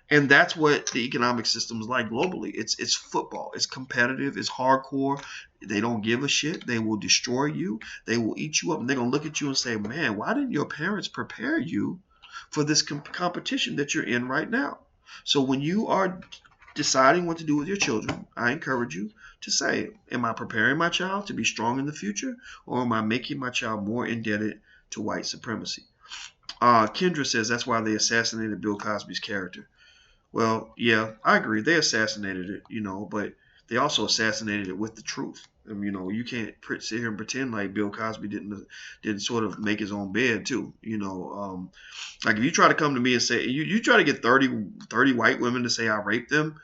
And that's what the economic system is like globally. It's football. It's competitive. It's hardcore. They don't give a shit. They will destroy you. They will eat you up. And they're going to look at you and say, man, why didn't your parents prepare you for this competition that you're in right now? So when you are deciding what to do with your children, I encourage you to say, am I preparing my child to be strong in the future, or am I making my child more indebted to white supremacy? Kendra says that's why they assassinated Bill Cosby's character. Well, yeah, I agree. They assassinated it, but they also assassinated it with the truth. And, you can't sit here and pretend like Bill Cosby didn't sort of make his own bed too. Like if you try to come to me and say you try to get 30 white women to say I raped them,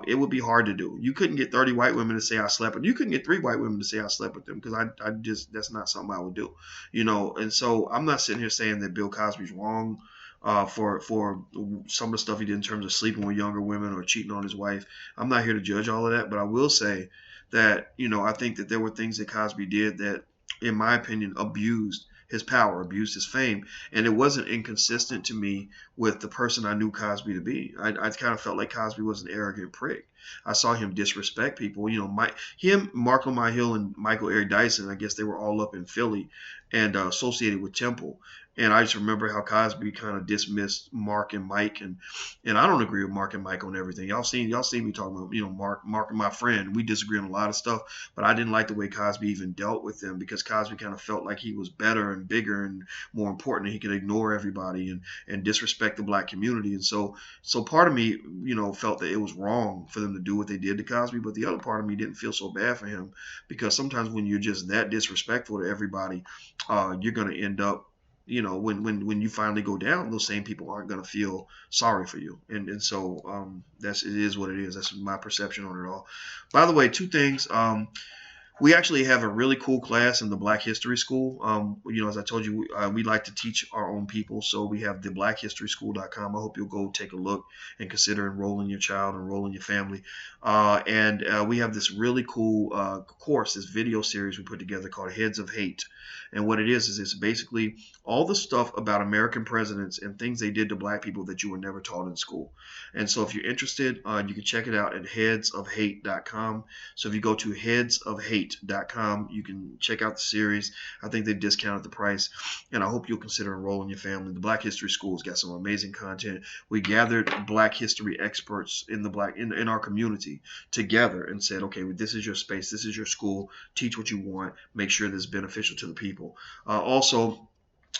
it would be hard to do. You couldn't get 30 white women to say I slept with them. You couldn't get 3 white women to say I slept with them because I just that's not something I would do. And so I'm not sitting here saying that Bill Cosby's wrong for some of the stuff he did in terms of sleeping with younger women or cheating on his wife. I'm not here to judge all of that, but I will say that, I think that there were things that Cosby did that, in my opinion, abused his power, abused his fame, and it wasn't inconsistent to me with the person I knew Cosby to be. I kind of felt like Cosby was an arrogant prick. I saw him disrespect people. Mark Lamar Hill, and Michael Eric Dyson, I guess they were all up in Philly and associated with Temple. And I just remember how Cosby kind of dismissed Mark and Mike, and I don't agree with Mark and Mike on everything. Y'all seen me talking about Mark and my friend. We disagree on a lot of stuff, but I didn't like the way Cosby even dealt with them because Cosby kind of felt like he was better and bigger and more important, and he could ignore everybody and disrespect the black community. And so part of me felt that it was wrong for them to do what they did to Cosby, but the other part of me didn't feel so bad for him because sometimes when you're just that disrespectful to everybody, you're going to end up when you finally go down, those same people aren't going to feel sorry for you. And so it is what it is. That's my perception on it all. By the way, 2 things. We actually have a really cool class in the Black History School. As I told you, we like to teach our own people. So we have the blackhistoryschool.com. I hope you'll go take a look and consider enrolling your child, enrolling your family. And we have this really cool course, this video series we put together called Heads of Hate. And what it is it's basically all the stuff about American presidents and things they did to black people that you were never taught in school. And so if you're interested, you can check it out at headsofhate.com. So if you go to headsofhate.com, you can check out the series. I think they discounted the price, and I hope you'll consider enrolling your family. The Black History School's got some amazing content. We gathered Black history experts in our community together and said, okay, this is your space, this is your school, teach what you want, make sure this is beneficial to the people. Also,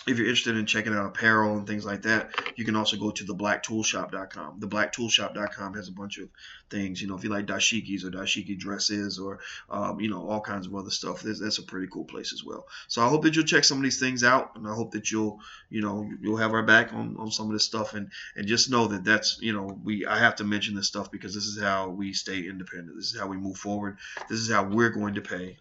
if you're interested in checking out apparel and things like that, you can also go to theblacktoolshop.com. Theblacktoolshop.com has a bunch of things. If you like dashikis or dashiki dresses or, all kinds of other stuff, that's a pretty cool place as well. So I hope that you'll check some of these things out, and I hope that you'll have our back on some of this stuff. And just know that that's, I have to mention this stuff because this is how we stay independent. This is how we move forward. This is how I'm going to pay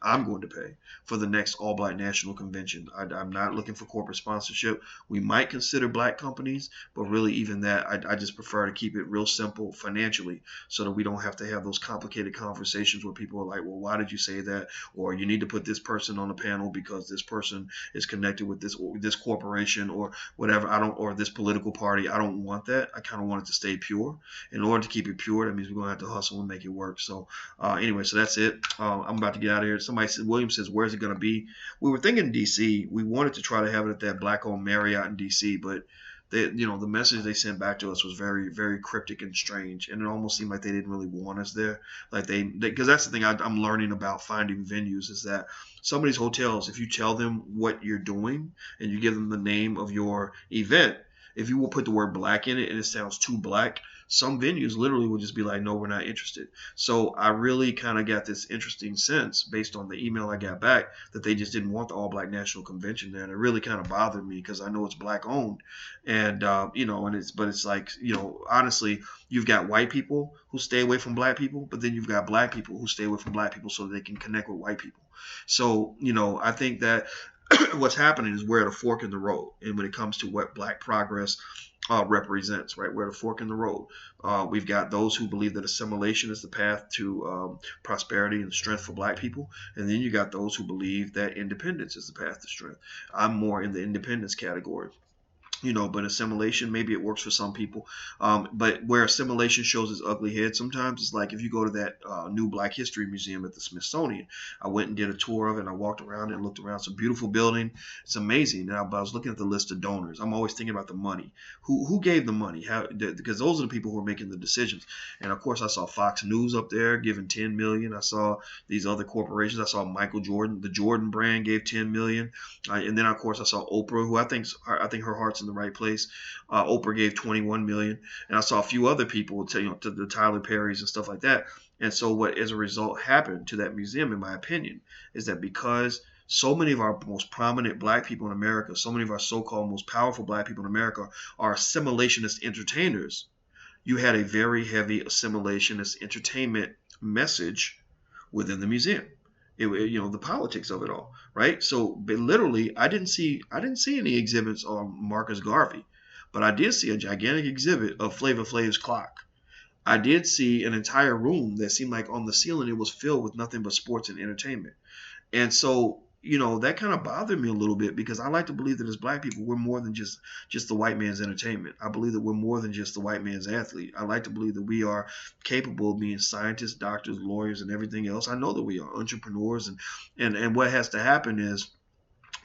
for the next All Black National Convention. I'm not looking for corporate sponsorship. We might consider black companies, but really even that, I just prefer to keep it real simple financially so that we don't have to have those complicated conversations where people are like, well, why did you say that? Or you need to put this person on the panel because this person is connected with this corporation or whatever. or this political party. I don't want that. I kind of want it to stay pure. In order to keep it pure, that means we're going to have to hustle and make it work. So anyway, so that's it. I'm about to get out of here. Somebody said, William says, where's it going to be? We were thinking DC. We wanted to try to have it at that black-owned Marriott in DC, but the message they sent back to us was very, very cryptic and strange, and it almost seemed like they didn't really want us there. Like because that's the thing I'm learning about finding venues is that some of these hotels, if you tell them what you're doing and you give them the name of your event, if you will put the word black in it and it sounds too black, some venues literally will just be like, no, we're not interested. So I really kind of got this interesting sense based on the email I got back that they just didn't want the All Black National Convention there. And it really kind of bothered me because I know it's black owned. And, it's like, honestly, you've got white people who stay away from black people, but then you've got black people who stay away from black people so they can connect with white people. So, I think that what's happening is we're at a fork in the road. And when it comes to what black progress represents, right? We're at a fork in the road. We've got those who believe that assimilation is the path to prosperity and strength for black people. And then you got those who believe that independence is the path to strength. I'm more in the independence category. But assimilation, maybe it works for some people. But where assimilation shows its ugly head sometimes, it's like if you go to that new Black History Museum at the Smithsonian. I went and did a tour of it, and I walked around and looked around. It's a beautiful building. It's amazing. Now, but I was looking at the list of donors. I'm always thinking about the money. Who gave the money? Because those are the people who are making the decisions. And of course, I saw Fox News up there giving $10 million. I saw these other corporations. I saw Michael Jordan, the Jordan brand, gave $10 million. And then, of course, I saw Oprah, who I think her heart's in the right place. Oprah gave $21 million, and I saw a few other people, to the Tyler Perrys and stuff like that. And so, what as a result happened to that museum, in my opinion, is that because so many of our most prominent black people in America, so many of our so-called most powerful black people in America are assimilationist entertainers, you had a very heavy assimilationist entertainment message within the museum. The politics of it all, right? So, but literally, I didn't see any exhibits on Marcus Garvey, but I did see a gigantic exhibit of Flavor Flav's clock. I did see an entire room that seemed like on the ceiling it was filled with nothing but sports and entertainment. And so, that kind of bothered me a little bit, because I like to believe that as black people, we're more than just the white man's entertainment. I believe that we're more than just the white man's athlete. I like to believe that we are capable of being scientists, doctors, lawyers, and everything else. I know that we are entrepreneurs, and what has to happen is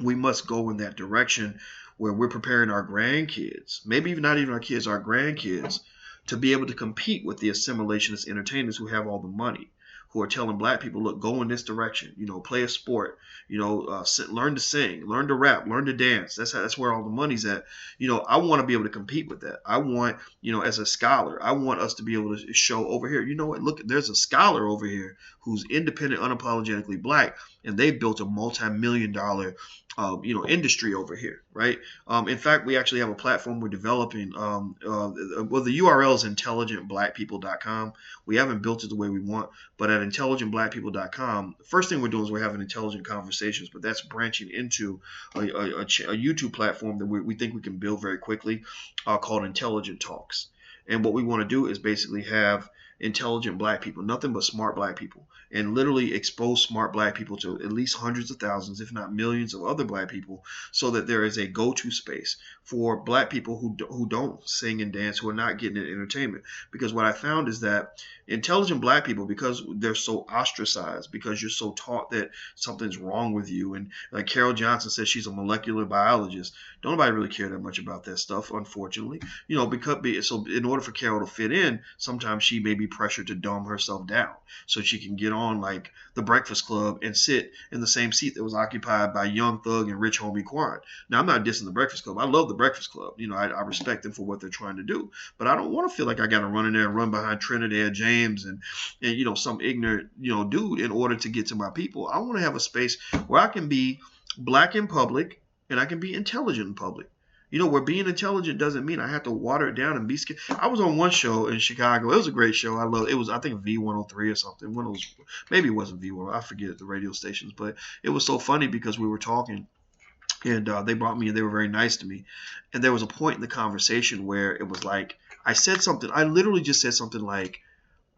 we must go in that direction where we're preparing our grandkids, maybe even not even our kids, our grandkids, to be able to compete with the assimilationist entertainers who have all the money, who are telling black people, look, go in this direction, play a sport, learn to sing, learn to rap, learn to dance. That's where all the money's at. I want to be able to compete with that. I want, as a scholar, I want us to be able to show over here, what, look, there's a scholar over here who's independent, unapologetically black, and they've built a multi-million-dollar industry over here, right? In fact, we actually have a platform we're developing. The URL is intelligentblackpeople.com. We haven't built it the way we want, but at intelligentblackpeople.com, the first thing we're doing is we're having intelligent conversations, but that's branching into a YouTube platform that we think we can build very quickly, called Intelligent Talks. And what we want to do is basically have intelligent black people, nothing but smart black people, and literally expose smart black people to at least hundreds of thousands, if not millions of other black people, so that there is a go-to space for black people who don't sing and dance, who are not getting an entertainment. Because what I found is that intelligent black people, because they're so ostracized, because you're so taught that something's wrong with you, and like Carol Johnson says she's a molecular biologist, don't nobody really care that much about that stuff, unfortunately. So in order for Carol to fit in, sometimes she may be pressured to dumb herself down so she can get on like the Breakfast Club and sit in the same seat that was occupied by Young Thug and Rich Homie Quan. Now, I'm not dissing the Breakfast Club. I love the Breakfast Club. I respect them for what they're trying to do, but I don't want to feel like I got to run in there and run behind Trinidad James and some ignorant dude in order to get to my people. I want to have a space where I can be black in public and I can be intelligent in public. Where being intelligent doesn't mean I have to water it down and be scared. I was on one show in Chicago. It was a great show. I love it. Was, I think, V103 or something. One of those, maybe it wasn't V103. I forget the radio stations, but it was so funny because we were talking, and they brought me and they were very nice to me. And there was a point in the conversation where it was like I said something. I literally just said something like,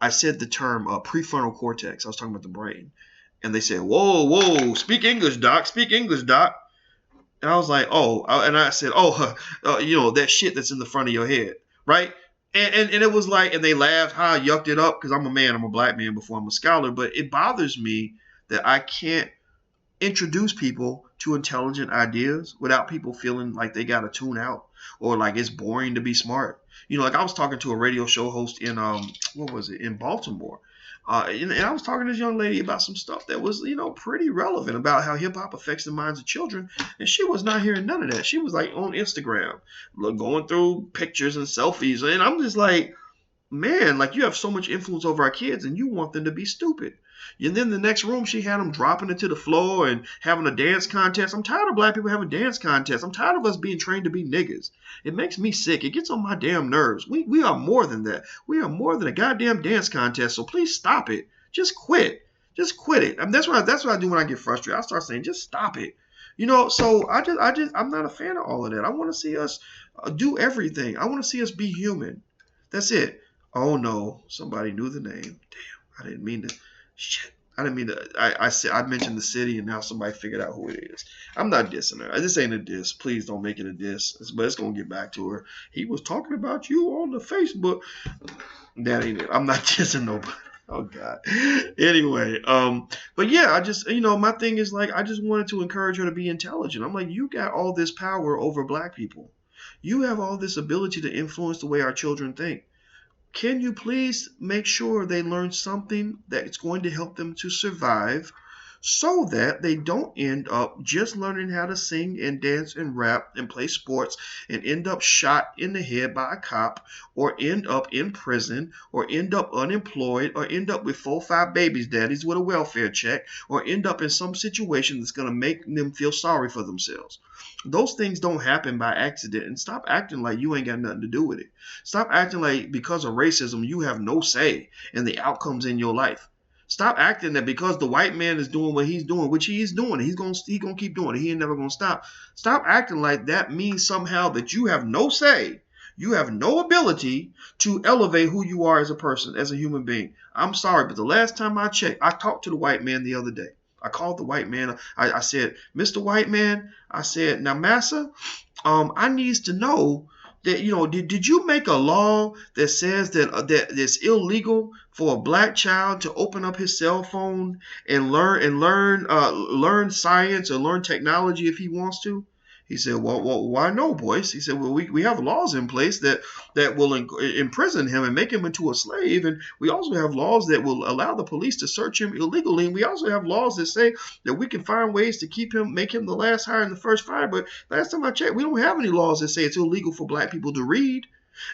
I said the term prefrontal cortex. I was talking about the brain, and they said, "Whoa, speak English, doc. Speak English, doc." And I was like, and I said, that shit that's in the front of your head, right? And it was like, and they laughed, how I yucked it up because I'm a man, I'm a black man before I'm a scholar. But it bothers me that I can't introduce people to intelligent ideas without people feeling like they got to tune out or like it's boring to be smart. Like I was talking to a radio show host in, in Baltimore. And I was talking to this young lady about some stuff that was, pretty relevant about how hip hop affects the minds of children. And she was not hearing none of that. She was like on Instagram, going through pictures and selfies. And I'm just like, man, like you have so much influence over our kids and you want them to be stupid. And then the next room, she had them dropping it to the floor and having a dance contest. I'm tired of black people having dance contests. I'm tired of us being trained to be niggas. It makes me sick. It gets on my damn nerves. We are more than that. We are more than a goddamn dance contest. So please stop it. Just quit. Just quit it. I mean, that's what I do when I get frustrated. I start saying, just stop it. So I'm not a fan of all of that. I want to see us do everything. I want to see us be human. That's it. Oh no, somebody knew the name. Damn, I didn't mean to. Shit, I didn't mean to. I mentioned the city, and now somebody figured out who it is. I'm not dissing her. This ain't a diss. Please don't make it a diss. But it's gonna get back to her. He was talking about you on the Facebook. That ain't it. I'm not dissing nobody. Oh God. Anyway, but yeah, I just, my thing is like, I just wanted to encourage her to be intelligent. I'm like, you got all this power over black people. You have all this ability to influence the way our children think. Can you please make sure they learn something that's going to help them to survive, so that they don't end up just learning how to sing and dance and rap and play sports and end up shot in the head by a cop, or end up in prison, or end up unemployed, or end up with 4 or 5 babies daddies with a welfare check, or end up in some situation that's going to make them feel sorry for themselves. Those things don't happen by accident. And stop acting like you ain't got nothing to do with it. Stop acting like because of racism you have no say in the outcomes in your life. Stop acting that because the white man is doing what he's doing, which he is doing, he's gonna keep doing it. He ain't never gonna stop. Stop acting like that means somehow that you have no say, you have no ability to elevate who you are as a person, as a human being. I'm sorry, but the last time I checked, I talked to the white man the other day. I called the white man. I said, Mr. White Man, I said, now, Massa, I needs to know that, did you make a law that says that it's illegal for a black child to open up his cell phone and learn science or learn technology if he wants to? He said, well, why no, Boyce? He said, well, we have laws in place that will imprison him and make him into a slave. And we also have laws that will allow the police to search him illegally. And we also have laws that say that we can find ways to make him the last hire and the first fire. But last time I checked, we don't have any laws that say it's illegal for black people to read.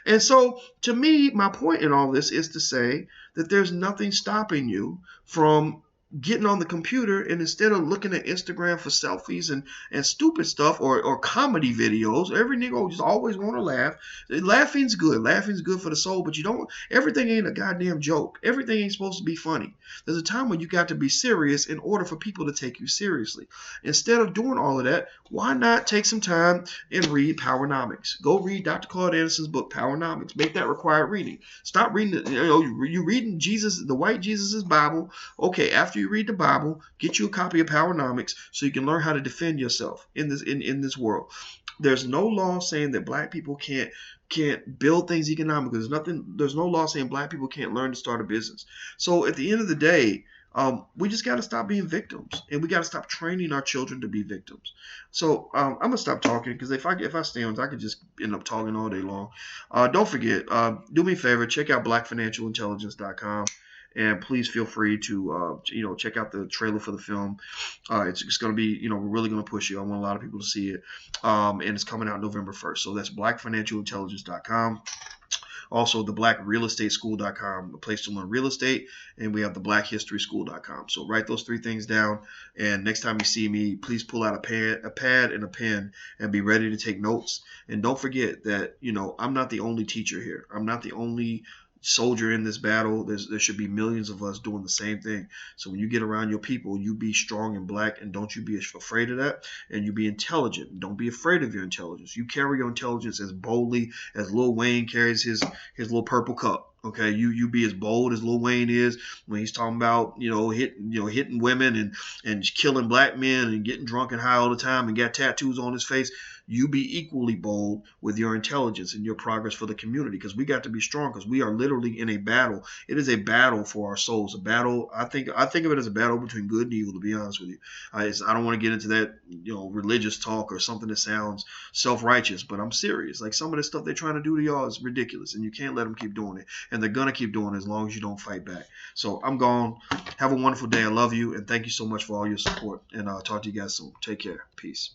And so, to me, my point in all this is to say that there's nothing stopping you from getting on the computer, and instead of looking at Instagram for selfies and stupid stuff or comedy videos, every nigga just always want to laugh. Laughing's good. Laughing's good for the soul, but everything ain't a goddamn joke. Everything ain't supposed to be funny. There's a time when you got to be serious in order for people to take you seriously. Instead of doing all of that, why not take some time and read Powernomics? Go read Dr. Claude Anderson's book, Powernomics. Make that required reading. Stop reading, you're reading Jesus, the white Jesus' Bible. Okay, after you read the Bible, get you a copy of Powernomics so you can learn how to defend yourself in this world. There's no law saying that black people can't build things economically. There's no law saying black people can't learn to start a business. So at the end of the day, we just got to stop being victims, and we got to stop training our children to be victims. So I'm gonna stop talking, because if I stay on, I could just end up talking all day long. Don't forget, do me a favor, check out blackfinancialintelligence.com. And please feel free to, check out the trailer for the film. It's going to be, we're really going to push it. I want a lot of people to see it. And it's coming out November 1st. So that's blackfinancialintelligence.com. Also, the blackrealestateschool.com, a place to learn real estate. And we have the blackhistoryschool.com. So write those 3 things down. And next time you see me, please pull out a pad and a pen and be ready to take notes. And don't forget that, I'm not the only teacher here. I'm not the only soldier in this battle. There should be millions of us doing the same thing. So when you get around your people, you be strong and black, and don't you be afraid of that. And you be intelligent. Don't be afraid of your intelligence. You carry your intelligence as boldly as Lil Wayne carries his little purple cup. Okay, you be as bold as Lil Wayne is when he's talking about hitting women and killing black men and getting drunk and high all the time and got tattoos on his face. You be equally bold with your intelligence and your progress for the community, because we got to be strong, because we are literally in a battle. It is a battle for our souls. A battle. I think of it as a battle between good and evil, to be honest with you. I don't want to get into that religious talk or something that sounds self-righteous, but I'm serious. Like, some of the stuff they're trying to do to y'all is ridiculous, and you can't let them keep doing it. And they're going to keep doing it as long as you don't fight back. So I'm gone. Have a wonderful day. I love you, and thank you so much for all your support. And I'll talk to you guys soon. Take care. Peace.